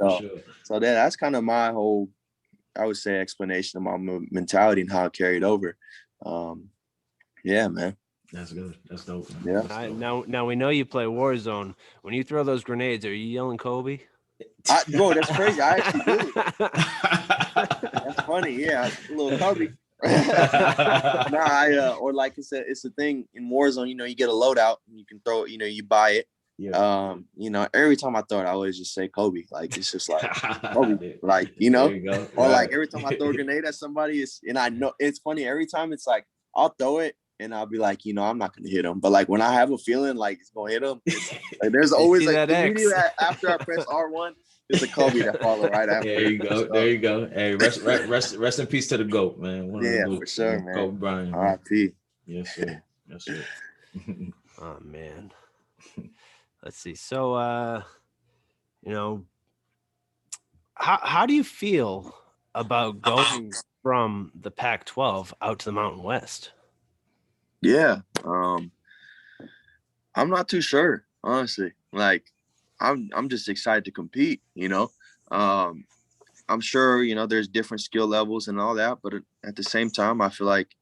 So that's kind of my whole, I would say, explanation of my mentality and how it carried over. Yeah, man. That's good. That's dope, man. Yeah. Now we know you play Warzone. When you throw those grenades, are you yelling Kobe? Bro, that's crazy. I actually do. That's funny. Yeah, a little Kobe. Or like it's a thing in Warzone. You get a loadout and you can throw it. You buy it. Yeah. Every time I throw it, I always just say Kobe. Like, it's just like Kobe. Like, or like every time I throw a grenade at somebody, and I know it's funny. Every time it's like I'll throw it and I'll be like, I'm not gonna hit him. But like when I have a feeling like it's gonna hit him, like there's always like immediately after I press R1, It's a Kobe that followed right after. There you go. There you go. Hey, rest in peace to the GOAT, man. One of Yeah, the for sure, man. Kobe Bryant. R.I.P. Yes, sir. Yes, sir. Oh man. Let's see. So you know, how do you feel about going from the Pac-12 out to the Mountain West? Yeah. I'm not too sure, honestly. Like, I'm just excited to compete, you know. I'm sure, you know, there's different skill levels and all that, but at the same time, I feel like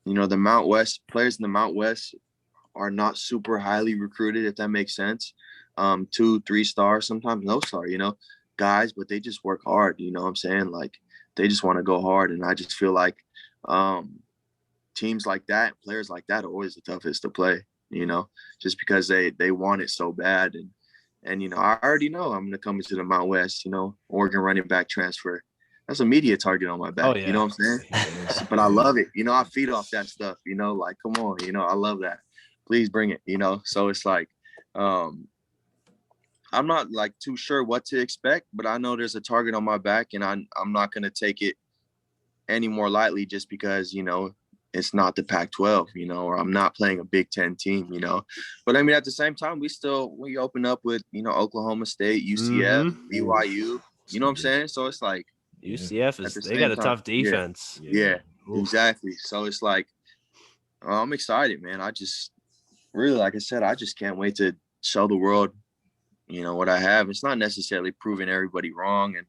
you know, the Mount West players in the Mount West are not super highly recruited, if that makes sense. 2, 3 stars, sometimes no star, you know, guys, but they just work hard, you know what I'm saying? Like, they just want to go hard. And I just feel like teams like that, players like that are always the toughest to play, you know, just because they want it so bad. And you know, I already know I'm gonna come into the Mount West, you know, Oregon running back transfer. That's a media target on my back. Oh yeah. You know what I'm saying? But I love it. You know, I feed off that stuff, you know, like come on, you know, I love that. Please bring it, you know. So it's like I'm not like too sure what to expect, but I know there's a target on my back and I'm not gonna take it any more lightly just because, you know, it's not the Pac-12, you know, or I'm not playing a Big Ten team, you know. But I mean, at the same time, we open up with, you know, Oklahoma State, UCF, BYU, you know what I'm saying? So it's like UCF they same got a time, tough defense. Yeah, exactly. So it's like I'm excited, man. I just really, like I said, I just can't wait to show the world, you know, what I have. It's not necessarily proving everybody wrong and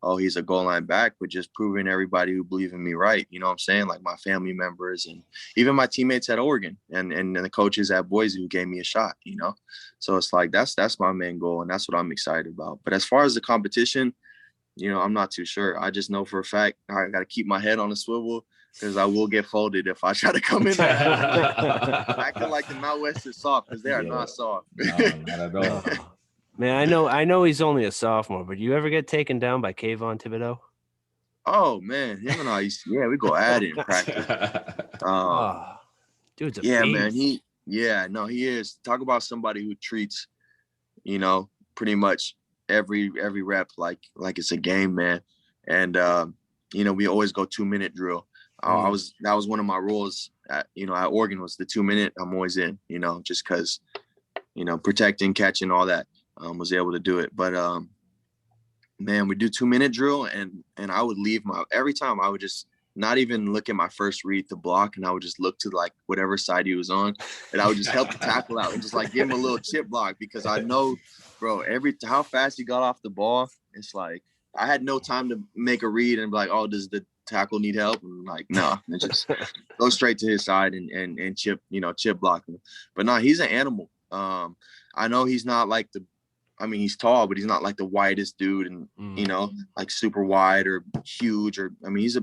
oh, he's a goal line back, but just proving everybody who believe in me right. You know what I'm saying? Like my family members and even my teammates at Oregon and the coaches at Boise who gave me a shot, you know? So it's like, that's my main goal. And that's what I'm excited about. But as far as the competition, you know, I'm not too sure. I just know for a fact, I got to keep my head on a swivel because I will get folded if I try to come in acting like the Mount West is soft because they are not soft. No, not at all. Man, I know he's only a sophomore, but you ever get taken down by Kayvon Thibodeau? Oh man, him and I we go at it in practice. Dude's a yeah, beast. Man, he is. Talk about somebody who treats, you know, pretty much every rep like it's a game, man. And you know, we always go 2-minute drill. That was one of my rules at Oregon was the 2-minute. I'm always in, you know, just because, you know, protecting, catching, all that. Was able to do it. But man, we do 2-minute drill and I would leave every time I would just not even look at my first read to block and I would just look to like whatever side he was on and I would just help the tackle out and just like give him a little chip block because I know, bro, how fast he got off the ball, it's like I had no time to make a read and be like, oh, does the tackle need help? And like, no, and just go straight to his side and chip block him. But no, he's an animal. I know he's not like he's tall, but he's not like the widest dude and, you know, like super wide or huge or, I mean, he's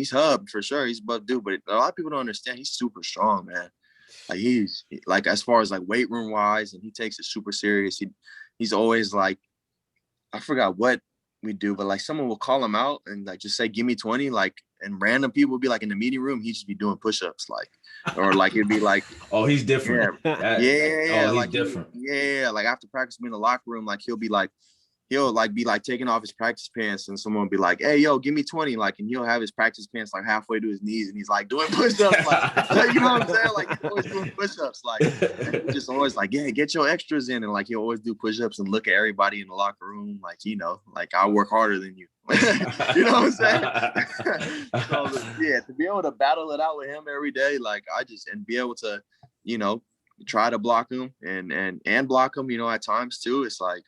hub for sure. He's a buff dude, but a lot of people don't understand. He's super strong, man. Like he's like, as far as like weight room wise, and he takes it super serious. He's always like, I forgot what we do, but like someone will call him out and like just say, give me 20, like, and random people will be like in the meeting room, he'd just be doing push-ups, like, or like it'd be like, oh, he's different. Yeah. He's like different. Like after practice, be in the locker room, like he'll be like taking off his practice pants and someone will be like, hey, yo, give me 20. Like, and he'll have his practice pants like halfway to his knees and he's like doing push-ups. Like you know what I'm saying? Like he's always doing push-ups. Like, and he's just always like, yeah, get your extras in. And like, he'll always do push-ups and look at everybody in the locker room. Like, you know, like I'll work harder than you. You know what I'm saying? So yeah, to be able to battle it out with him every day, like and be able to, you know, try to block him and block him, you know, at times too. It's like,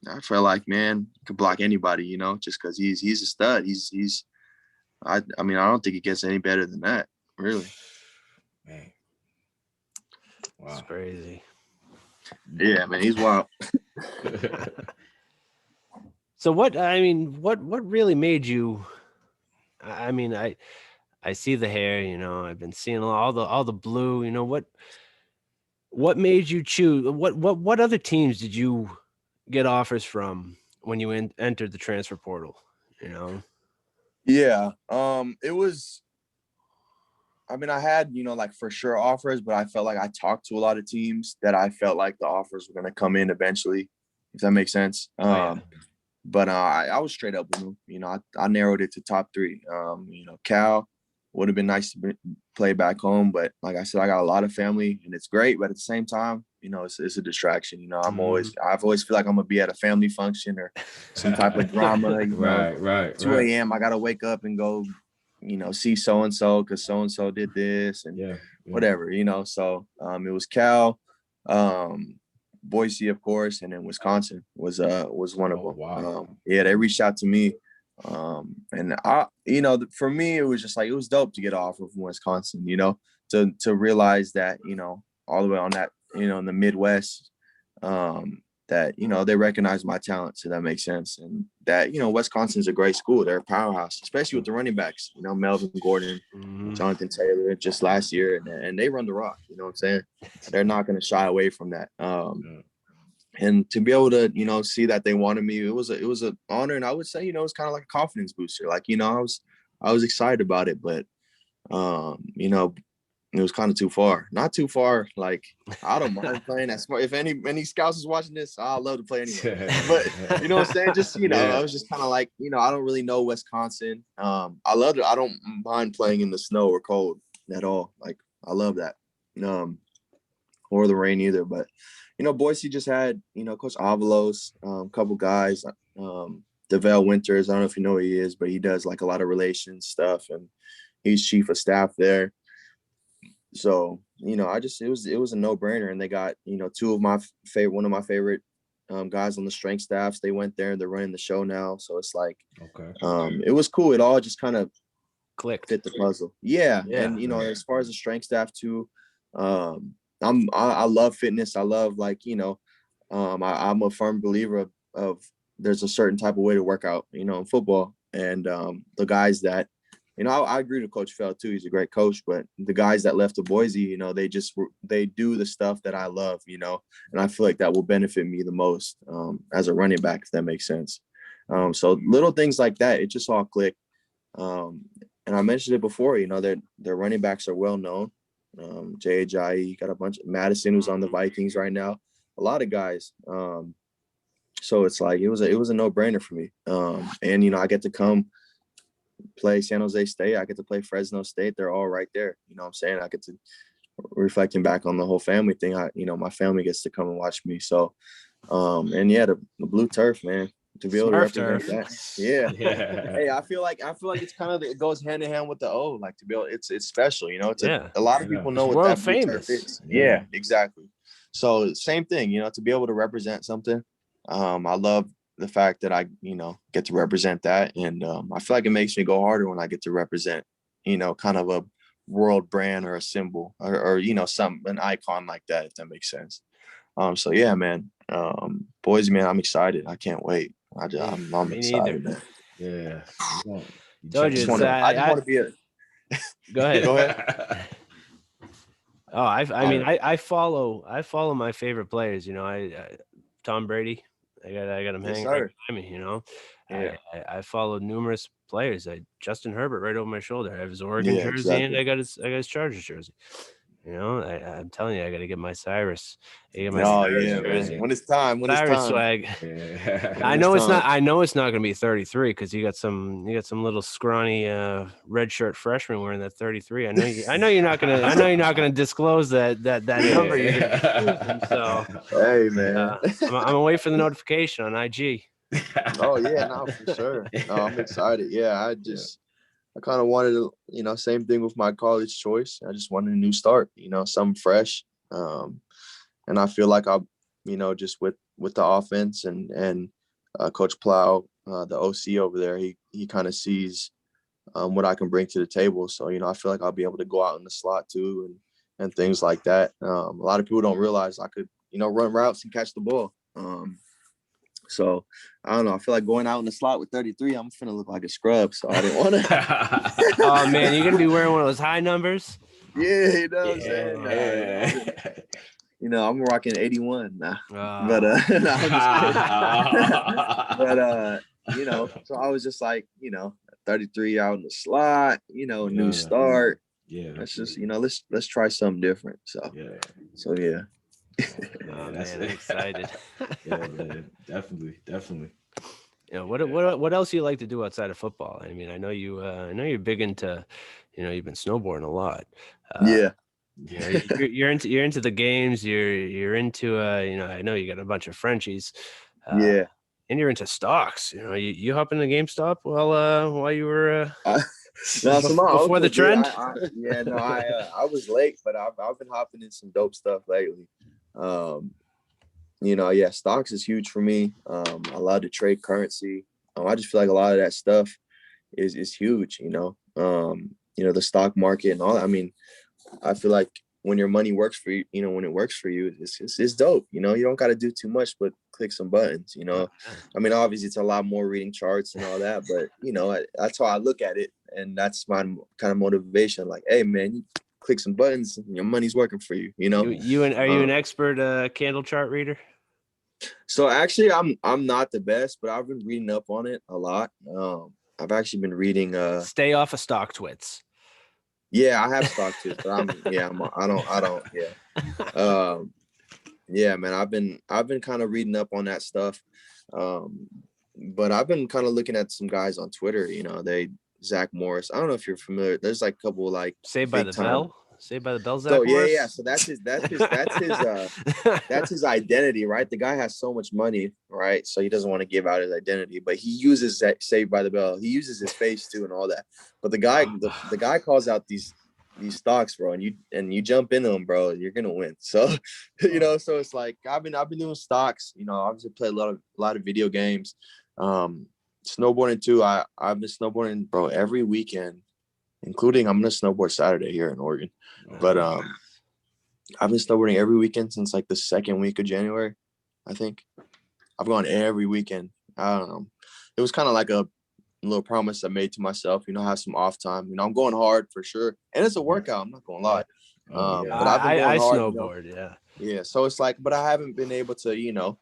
I feel like, man, could block anybody, you know, just because he's a stud. I mean, I don't think it gets any better than that, really. Man. Wow. It's crazy. Yeah, man, he's wild. So what really made you, I mean, I see the hair, you know, I've been seeing all the blue, you know, what made you choose, what other teams did you get offers from when you entered the transfer portal, you know? Yeah. It was, I mean, I had, you know, like for sure offers, but I felt like I talked to a lot of teams that I felt like the offers were going to come in eventually, if that makes sense. Yeah. But I was straight up with him. I narrowed it to top three. Cal would have been nice to play back home, but like I said, I got a lot of family, and it's great. But at the same time, it's a distraction. I've always feel like I'm gonna be at a family function or some type of drama. Right. 2 a.m. I gotta wake up and go, see so and so because so and so did this and whatever. So it was Cal. Boise, of course, and then Wisconsin was one of them. Wow. They reached out to me, and I, for me, it was just like it was dope to get off of Wisconsin, to realize that all the way on that in the Midwest, that they recognize my talent, so that makes sense, and that Wisconsin's a great school. They're a powerhouse, especially with the running backs. Melvin Gordon, Jonathan Taylor, just last year, and they run the rock. You know what I'm saying? They're not going to shy away from that. And to be able to see that they wanted me, it was an honor, and I would say it's kind of like a confidence booster. Like I was excited about it, but it was kind of too far. Not too far. Like, I don't mind playing that smart. If any scouts is watching this, I'd love to play anyway. But you know what I'm saying? Just, I was just kind of like, I don't really know Wisconsin. I love it. I don't mind playing in the snow or cold at all. Like, I love that. Or the rain either. But, Boise just had, Coach Avalos, a couple guys, DeVale Winters. I don't know if you know who he is, but he does like a lot of relations stuff, and he's chief of staff there. So, it was a no-brainer, and they got, two of my one of my favorite guys on the strength staffs. They went there and they're running the show now. So it's like, it was cool. It all just kind of clicked, fit the puzzle. Yeah. And, as far as the strength staff too, I love fitness. I love I'm a firm believer of there's a certain type of way to work out, in football. And the guys that, I agree with Coach Feld too. He's a great coach, but the guys that left to Boise, they do the stuff that I love, and I feel like that will benefit me the most as a running back, if that makes sense. So little things like that, it just all clicked. And I mentioned it before, their running backs are well known. Jay Ajayi, you got a bunch of Madison who's on the Vikings right now, a lot of guys. So it's like it was a no-brainer for me. And I get to come play San Jose State. I get to play Fresno State. They're all right there. You know what I'm saying? I get to, reflecting back on the whole family thing, my family gets to come and watch me. So and the blue turf, man, to be able to represent that. Yeah. Hey, I feel like it's kind of, it goes hand in hand with the O, like to be able, it's special, it's a lot of people know what that blue turf is. Yeah, exactly. So same thing, to be able to represent something. I love the fact that I, get to represent that. And I feel like it makes me go harder when I get to represent, kind of a world brand or a symbol or an icon like that, if that makes sense. So yeah, man, Boise, man, I'm excited. I can't wait. I'm excited, man. Yeah. Told you, I just want to be a. Go ahead. Go ahead. Oh, I mean, I follow my favorite players. Tom Brady. I got him hanging right behind me. Yeah. I followed numerous players. Justin Herbert right over my shoulder. I have his Oregon jersey, and I got his Chargers jersey. I'm telling you, I got to get my Cyrus. Jersey. When it's time. Cyrus swag. Yeah. I know it's not going to be 33 because you got some little scrawny red shirt freshman wearing that 33. I know you're not gonna disclose that number you're gonna use. So hey, man, I'm gonna wait for the notification on IG. Oh yeah, no, for sure. No, I'm excited. Yeah, I kind of wanted to, same thing with my college choice. I just wanted a new start, something fresh. And I feel like just with the offense and Coach Plow, the OC over there, he kind of sees what I can bring to the table. So, I feel like I'll be able to go out in the slot too and things like that. A lot of people don't realize I could, run routes and catch the ball. So I don't know. I feel like going out in the slot with 33, I'm finna look like a scrub. So I didn't want to. Oh man, you're gonna be wearing one of those high numbers. Yeah, you know what I'm saying. I'm rocking 81 now. But so I was just like, 33 out in the slot, new start. Yeah. Let's just, let's try something different. So yeah. Oh That's man, I'm it. excited. Yeah, man, definitely. You know, Yeah. what else you like to do outside of football? I mean, I know you're big into, you've been snowboarding a lot. Uh, Yeah, you're into the games. You're into I know you got a bunch of Frenchies, uh, yeah. and you're into stocks. You hop into GameStop while you were I, no, so my before the uncle did. trend. Yeah, no, I was late, but I've been hopping in some dope stuff lately. Um, yeah, stocks is huge for me. I love to trade currency. I just feel like a lot of that stuff is huge. The stock market and all that. I mean, I feel like when your money works for you, when it works for you, it's dope. You don't got to do too much, but click some buttons. Oh, I mean, obviously it's a lot more reading charts and all that, but that's how I look at it, and that's my kind of motivation. Like, hey, man, you click some buttons, and your money's working for you. are you an expert candle chart reader? So actually, I'm not the best, but I've been reading up on it a lot. I've actually been reading. Stay off of stock twits. Yeah, I have stock tips, but I don't. Yeah. Yeah, man, I've been kind of reading up on that stuff. But I've been kind of looking at some guys on Twitter, Zach Morris. I don't know if you're familiar. There's like a couple like Saved by big the time. Bell. Saved by the Bell, So Zach yeah. Morris. So that's his identity, right? The guy has so much money, right? So he doesn't want to give out his identity, but he uses that Saved by the Bell. He uses his face too and all that. But the guy calls out these stocks, bro, and you jump into them, bro, you're gonna win. So so it's like I've been doing stocks. Obviously play a lot of video games. Snowboarding too. I've been snowboarding, bro, every weekend, including I'm gonna snowboard Saturday here in Oregon. But I've been snowboarding every weekend since like the second week of January, I think. I've gone every weekend. I don't know. It was kind of like a little promise I made to myself, have some off time. I'm going hard for sure. And it's a workout, I'm not gonna lie. But I've been going I hard, snowboard, yeah. Yeah. So it's like, but I haven't been able to,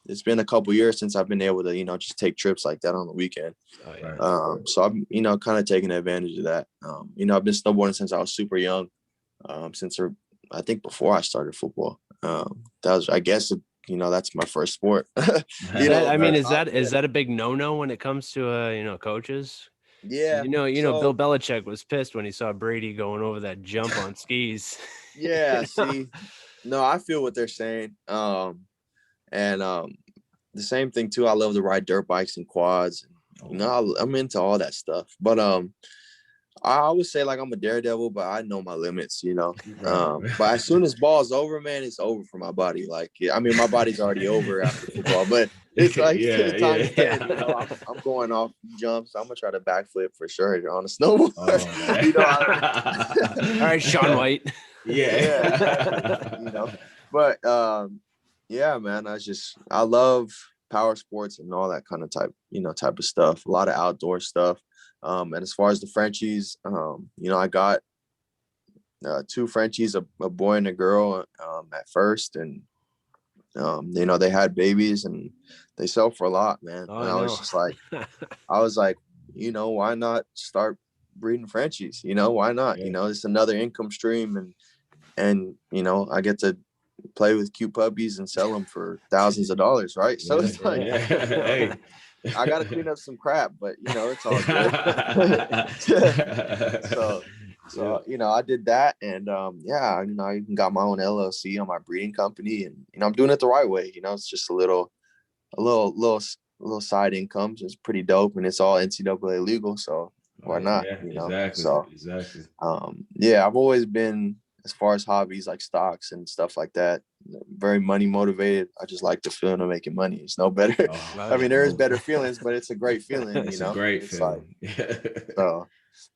it's been a couple years since I've been able to, just take trips like that on the weekend. Oh, yeah. So I'm, kind of taking advantage of that. I've been snowboarding since I was super young. I think before I started football. That was, I guess, that's my first sport. Is that a big no-no when it comes to coaches? Yeah. Bill Belichick was pissed when he saw Brady going over that jump on skis. Yeah. See, no, I feel what they're saying. And the same thing too. I love to ride dirt bikes and quads. I'm into all that stuff. But I would say like I'm a daredevil, but I know my limits, But as soon as ball's over, man, it's over for my body. Like, I mean, my body's already over after football, but it's like time to play. I'm going off jumps. I'm gonna try to backflip for sure on a snowboard. All right, Sean White. Yeah. But yeah, man, I love power sports and all that kind of type of stuff. A lot of outdoor stuff. And as far as the Frenchies, I got two Frenchies, a boy and a girl at first. And, they had babies and they sell for a lot, man. Oh, and I was just like, why not start breeding Frenchies? Why not? Yeah. It's another income stream. And I get to play with cute puppies and sell them for thousands of dollars, right? So it's like, hey. I got to clean up some crap, but it's all good. So I did that, and I even got my own LLC on my breeding company, and I'm doing it the right way. It's just a little side income. It's pretty dope, and it's all NCAA legal, so why not? Exactly. So exactly. I've always been, as far as hobbies like stocks and stuff like that, very money motivated. I just like the feeling of making money. It's no better. I mean, there is better feelings, but it's a great feeling. It's a great feeling. So,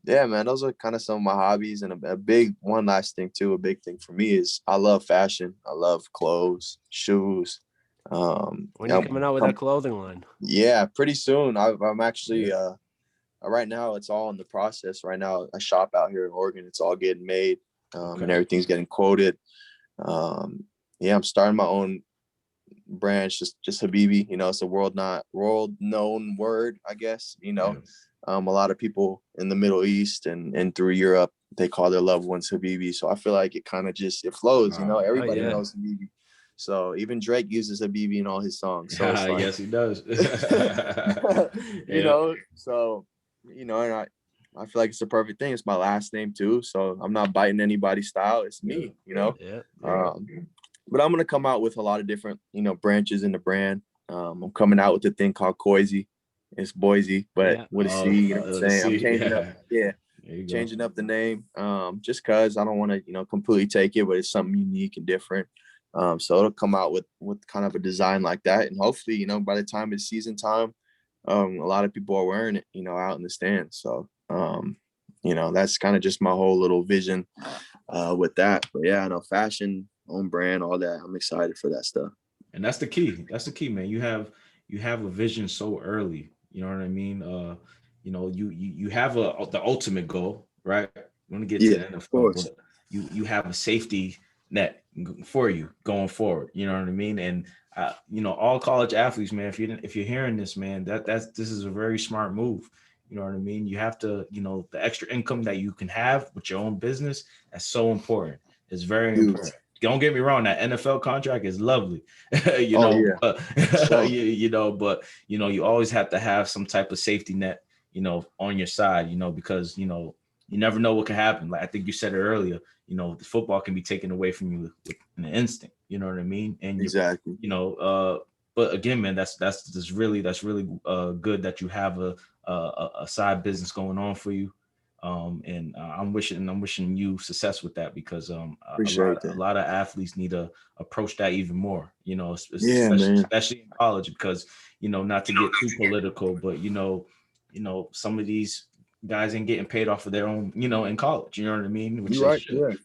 yeah, man, those are kind of some of my hobbies. And a big one last thing too. A big thing for me is I love fashion. I love clothes, shoes. When are you coming out with that clothing line? Yeah, pretty soon. I'm actually right now. It's all in the process. Right now, I shop out here in Oregon. It's all getting made. And everything's getting quoted. I'm starting my own branch, just Habibi. It's a world known word, I guess. A lot of people in the Middle East and through Europe, they call their loved ones Habibi. So I feel like it kind of just, it flows, you know, everybody yeah. knows Habibi. So even Drake uses Habibi in all his songs. So it's like, yes, he does. you know, so, you know, and I feel like it's the perfect thing. It's my last name too. So I'm not biting anybody's style. It's me, you know? Yeah. But I'm going to come out with a lot of different, you know, branches in the brand. I'm coming out with a thing called Koizi. It's Boise, but with a C, you know what I'm saying? I'm changing up. Yeah. Changing up the name. Just cause I don't want to, you know, completely take it, but it's something unique and different. So it'll come out with kind of a design like that. And hopefully, you know, by the time it's season time, a lot of people are wearing it, you know, out in the stands. So, you know, that's kind of just my whole little vision with that. But yeah, I know fashion, own brand, all that. I'm excited for that stuff. And that's the key. That's the key, man. You have a vision so early. You know what I mean? You know, you have the ultimate goal, right? You want to get to the NFL, but you have a safety net for you going forward. You know what I mean? And you know, all college athletes, man, if you're hearing this, man, this is a very smart move. You know what I mean? You have to, you know, the extra income that you can have with your own business, that's so important. It's very important. Don't get me wrong, that NFL contract is lovely, you know, but, you know, but, you know, you always have to have some type of safety net, you know, on your side, you know, because, you know, you never know what can happen. Like I think you said it earlier, you know, the football can be taken away from you in an instant, you know what I mean? And exactly, you know, but again, man, that's really good that you have a side business going on for you. And I'm wishing you success with that because a lot of athletes need to approach that even more, you know, especially in college, because, you know, not to get too political, but you know, some of these guys ain't getting paid off of their own, you know, in college, you know what I mean?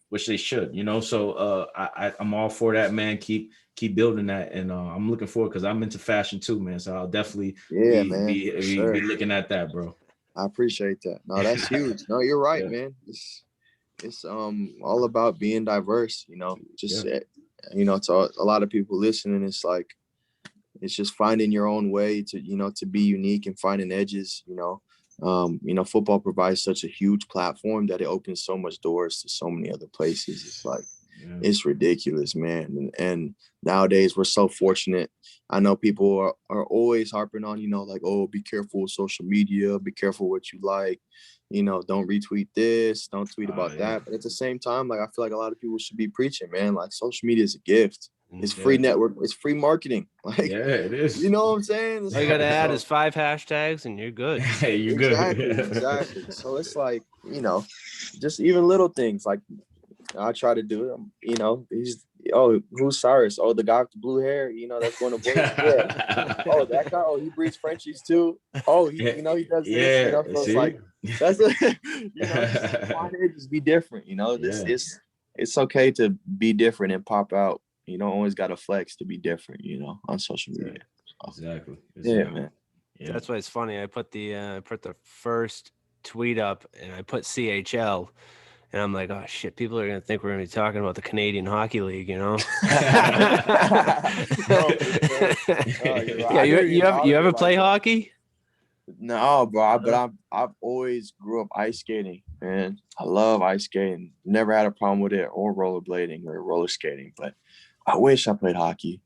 Which they should, you know. So I'm all for that, man. Keep building that, and I'm looking forward because I'm into fashion too, man. So I'll definitely be looking at that, bro. I appreciate that. No, that's huge. No, you're right, man. It's all about being diverse, you know. Just you know, to a lot of people listening, it's like it's just finding your own way to, you know, to be unique and finding edges, you know. You know, football provides such a huge platform that it opens so much doors to so many other places. It's like it's ridiculous, man. And nowadays we're so fortunate. I know people are always harping on, you know, like, oh, be careful with social media, be careful what you like, you know, don't retweet this, don't tweet about that. But at the same time, like I feel like a lot of people should be preaching, man, like social media is a gift. It's free network. It's free marketing. Like, it is. You know what I'm saying? All you got to add is 5 hashtags and you're good. You're good. Exactly. So it's like, you know, just even little things like I try to do it. You know, who's Cyrus? Oh, the guy with the blue hair. You know, that's going to Boise. Oh, that guy. Oh, he breeds Frenchies too. Oh, you know, he does this. You know, so it's like that's you know, just be different. You know, it's okay to be different and pop out. You don't always got to flex to be different. You know, on social media. Exactly. Yeah, man. Yeah. That's why it's funny. I put the first tweet up and I put CHL. And I'm like, oh shit, people are gonna think we're gonna be talking about the Canadian Hockey League, you know? You ever play hockey? No, bro. But I've always grew up ice skating, man. I love ice skating. Never had a problem with it, or rollerblading or roller skating. But I wish I played hockey,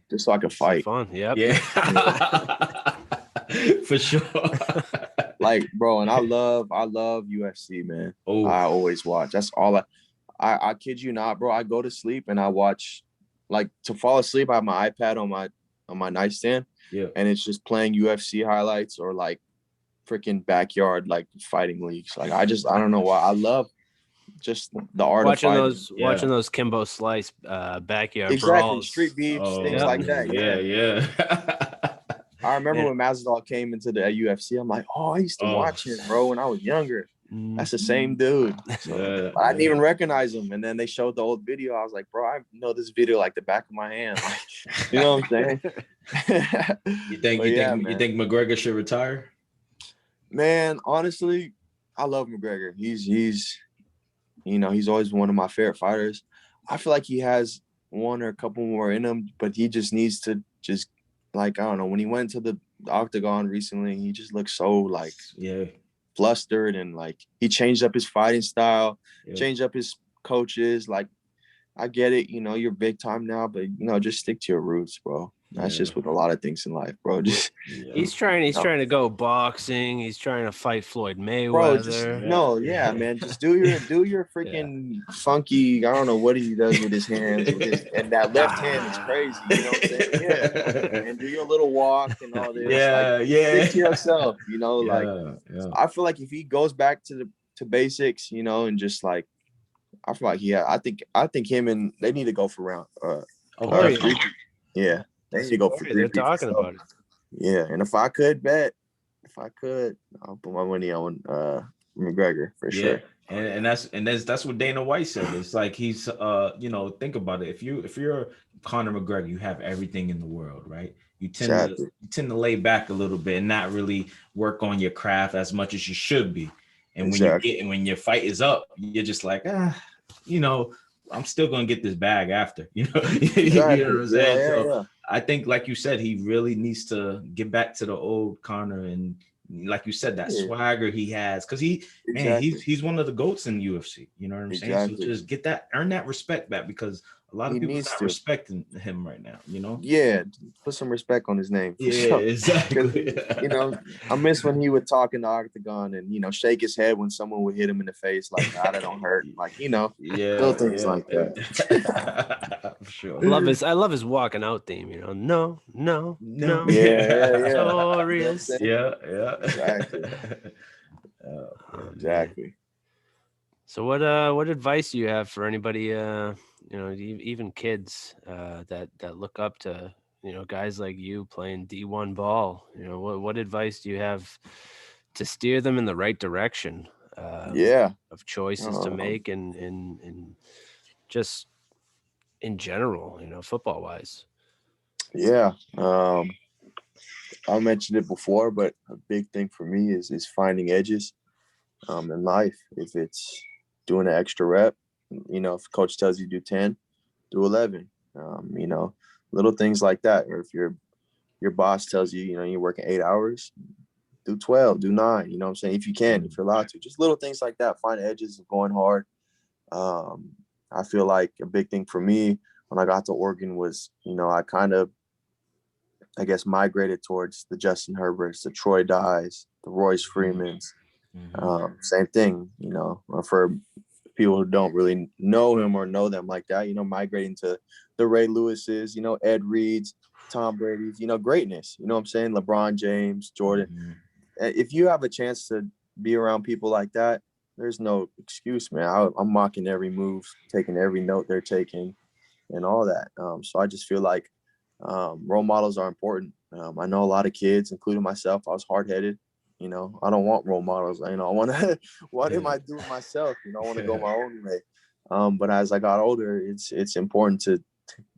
just so I could fight. Fun, yep. Yeah. For sure. Like, bro, and I love UFC, man. I always watch. That's all I kid you not, bro. I go to sleep and I watch, like, to fall asleep. I have my iPad on my nightstand, and it's just playing UFC highlights or like freaking backyard like fighting leagues. Like I don't know why I love just the art watching of fighting. Watching those Kimbo Slice backyard brawls, street beefs, things like that. Yeah. I remember when Masvidal came into the UFC. I'm like, oh, I used to watch him, bro, when I was younger. That's the same dude. So, I didn't even recognize him. And then they showed the old video. I was like, bro, I know this video like the back of my hand. Like, you know what I'm saying? You think McGregor should retire? Man, honestly, I love McGregor. He's you know, he's always one of my favorite fighters. I feel like he has one or a couple more in him, but he just needs to like, I don't know, when he went to the octagon recently. He just looks so like Yeah. flustered, and like he changed up his fighting style, Yeah. changed up his coaches. Like, I get it, you know, you're big time now, but you know, just stick to your roots, bro. That's Yeah. just with a lot of things in life, bro. Just Yeah. He's trying to go boxing. He's trying to fight Floyd bro, just Mayweather. no, yeah, man. Just do your freaking funky. I don't know what he does with his hands, with his and that left hand is crazy. You know what I'm saying? Yeah. And do your little walk and all this. Like, Yeah. stick to yourself. You know, like Yeah. I feel like if he goes back to basics, you know, and just like I feel like I think him and they need to go for round. Oh, yeah. Three. Yeah, they need to go for three. They're talking about it. Yeah, and if I could bet, I'll put my money on McGregor for sure. And that's what Dana White said. It's like he's you know, think about it. If you're Conor McGregor, you have everything in the world, right? You tend to lay back a little bit and not really work on your craft as much as you should be. And when your fight is up, you're just like, you know, I'm still gonna get this bag after, you know. You know what I'm saying? Yeah. I think, like you said, he really needs to get back to the old Conor, and like you said, that swagger he has, because he's one of the GOATs in UFC. You know what I'm saying? So just earn that respect back, because a lot of people are not respecting him right now. You know? Yeah, put some respect on his name. Yeah, sure. Exactly. You know, I miss when he would talk in the octagon and, you know, shake his head when someone would hit him in the face, like, nah, that don't hurt. Like, you know, little things like that. For sure. I love his walking out theme, you know. No. Yeah. Glorious. Yeah. Exactly. Exactly. So what advice do you have for anybody, you know, even kids that look up to, you know, guys like you playing D1 ball? You know, what advice do you have to steer them in the right direction? Of choices to make and just in general, you know, football wise. Yeah. I mentioned it before, but a big thing for me is finding edges in life. If it's doing an extra rep, you know, if coach tells you do 10, do 11, you know, little things like that. Or if your boss tells you, you know, you're working 8 hours, do 12, do 9, you know what I'm saying? If you can, if you're allowed to, just little things like that, find edges of going hard. I feel like a big thing for me when I got to Oregon was, you know, I kind of, I guess, migrated towards the Justin Herberts, the Troy Dyes, the Royce Freemans. Same thing, you know, for people who don't really know him or know them like that, you know, migrating to the Ray Lewises, you know, Ed Reeds, Tom Brady's, you know, greatness, you know what I'm saying? LeBron James, Jordan. If you have a chance to be around people like that, there's no excuse, man. I'm mocking every move, taking every note they're taking and all that. So I just feel like role models are important. I know a lot of kids, including myself, I was hard-headed. You know, I don't want role models. You know, I want to, what am I doing myself? You know, I want to go my own way. But as I got older, it's important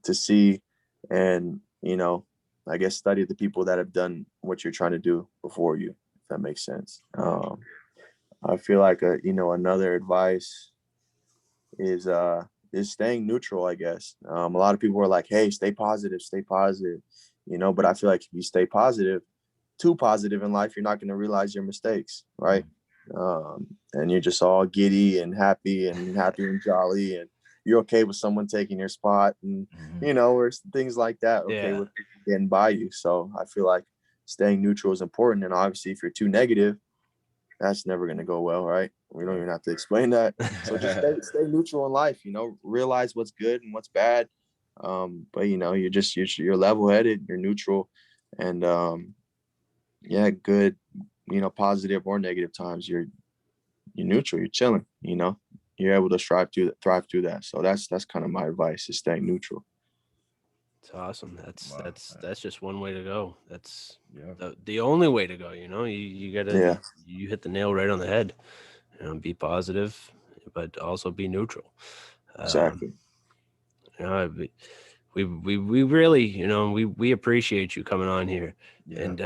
to see and, you know, I guess study the people that have done what you're trying to do before you, if that makes sense. I feel like, you know, another advice is staying neutral, I guess. A lot of people are like, hey, stay positive, you know, but I feel like if you stay too positive in life, you're not going to realize your mistakes, right? And you're just all giddy and happy and jolly, and you're okay with someone taking your spot, and you know, or things like that, okay, with people getting by you. So I feel like staying neutral is important, and obviously if you're too negative, that's never going to go well, right? We don't even have to explain that. So just stay neutral in life, you know, realize what's good and what's bad. But you know, you're level-headed, you're neutral, and good, you know, positive or negative times, you're neutral, you're chilling, you know, you're able to thrive through that. So that's kind of my advice, is staying neutral. It's awesome. That's just one way to go. That's the only way to go. You know, you gotta you hit the nail right on the head. You know, be positive, but also be neutral. Exactly. You know, we really, you know, we appreciate you coming on here and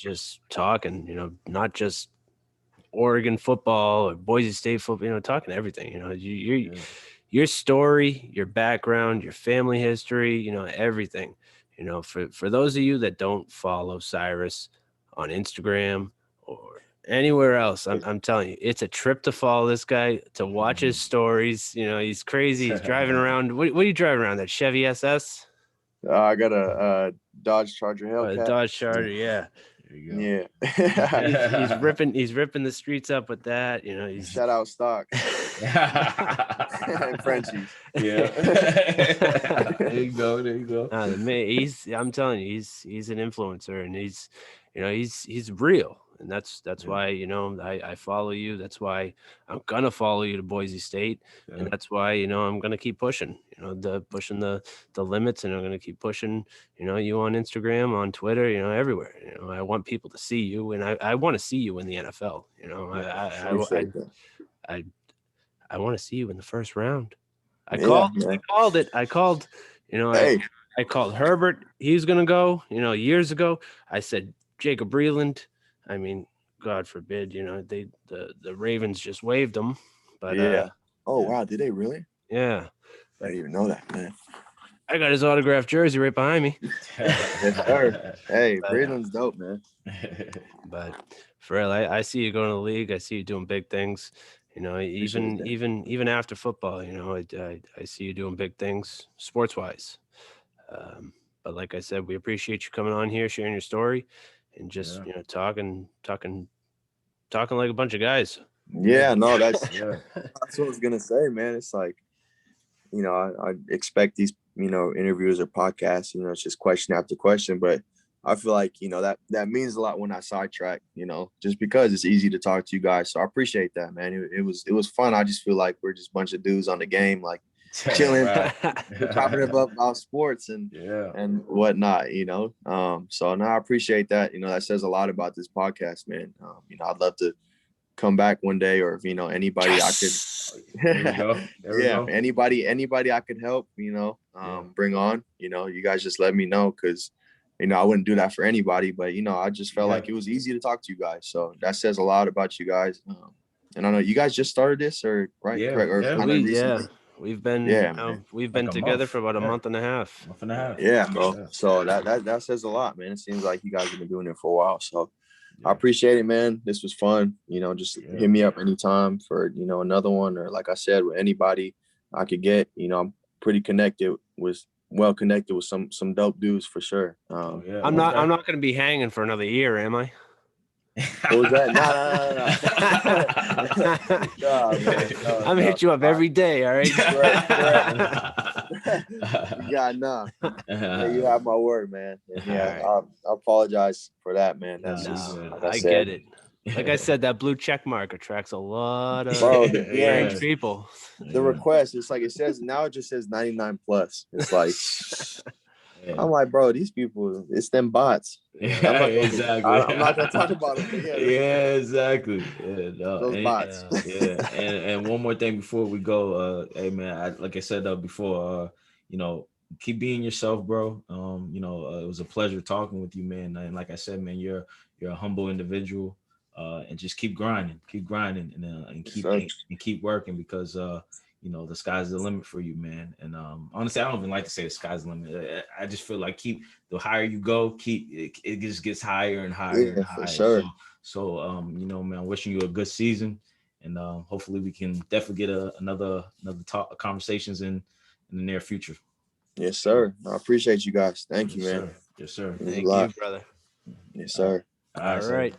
just talking. You know, not just Oregon football or Boise State football. You know, talking everything. You know, your story, your background, your family history, you know, everything, you know, for those of you that don't follow Cyrus on Instagram or anywhere else, I'm telling you, it's a trip to follow this guy, to watch his stories. You know, he's crazy. He's driving around. What are you driving around? That Chevy SS? I got a Dodge Charger The Hellcat. Dodge Charger, yeah. There you go. Yeah. He's ripping the streets up with that. You know, he's Shout out Stock and Frenchies. Yeah. There you go. There you go. I'm telling you, he's an influencer, and he's, you know, he's real, and that's why, you know, I follow you. That's why I'm gonna follow you to Boise State, and that's why, you know, I'm gonna keep pushing, you know, pushing the limits, and I'm gonna keep pushing, you know, you on Instagram, on Twitter, you know, everywhere. You know, I want people to see you, and I want to see you in the NFL. You know, I want to see you in the first round. I called it. I called, you know, I called Herbert. He was going to go, you know, years ago. I said, Jacob Breland. I mean, God forbid, you know, the Ravens just waived him, but wow. Did they really? Yeah. I didn't even know that, man. I got his autographed jersey right behind me. Yes, sir. Hey, Breland's dope, man. But for real, I see you going to the league. I see you doing big things. You know, even after football, you know, I see you doing big things sports wise. But like I said, we appreciate you coming on here, sharing your story, and just you know, talking like a bunch of guys. Yeah, no, that's what I was gonna say, man. It's like, you know, I expect these, you know, interviews or podcasts, you know, it's just question after question, but I feel like, you know, that means a lot when I sidetrack, you know, just because it's easy to talk to you guys. So I appreciate that, man. It was fun. I just feel like we're just a bunch of dudes on the game, like chilling, talking about sports and whatnot, you know. So now I appreciate that. You know, that says a lot about this podcast, man. You know, I'd love to come back one day, or if, you know, anybody I could there we go. Anybody I could help, you know, bring on, you know, you guys just let me know, because, you know, I wouldn't do that for anybody, but, you know, I just felt like it was easy to talk to you guys. So that says a lot about you guys. And I know you guys just started this, or right? Correct? Or we've been together for about a month and a half. Yeah, bro. Yeah. So that says a lot, man. It seems like you guys have been doing it for a while. So I appreciate it, man. This was fun. You know, just hit me up anytime for, you know, another one, or like I said, with anybody I could get. You know, I'm well connected with some dope dudes for sure. I'm not going to be hanging for another year, am I? What was that? No. I'm gonna hit you up every day. All right. Yeah, no. You have my word, man. And I apologize for that, man. That's I get it. Like I said, that blue check mark attracts a lot of strange people. The request, it's like it just says 99 plus. It's like I'm like, bro, these people, it's them bots. Exactly. I'm not gonna talk about them. Exactly. Those bots. And one more thing before we go, hey man, like I said before, you know, keep being yourself, bro. You know, it was a pleasure talking with you, man. And like I said, man, you're a humble individual, and just keep grinding, and keep working, because you know, the sky's the limit for you, man. And honestly, I don't even like to say the sky's the limit. I just feel like the higher you go, it just gets higher and higher and higher. For sure. So you know, man, wishing you a good season, and hopefully we can definitely get another conversations in the near future. Yes, sir. I appreciate you guys. Thank you, man. Yes, sir. Thank you, brother. Yes, sir. All right.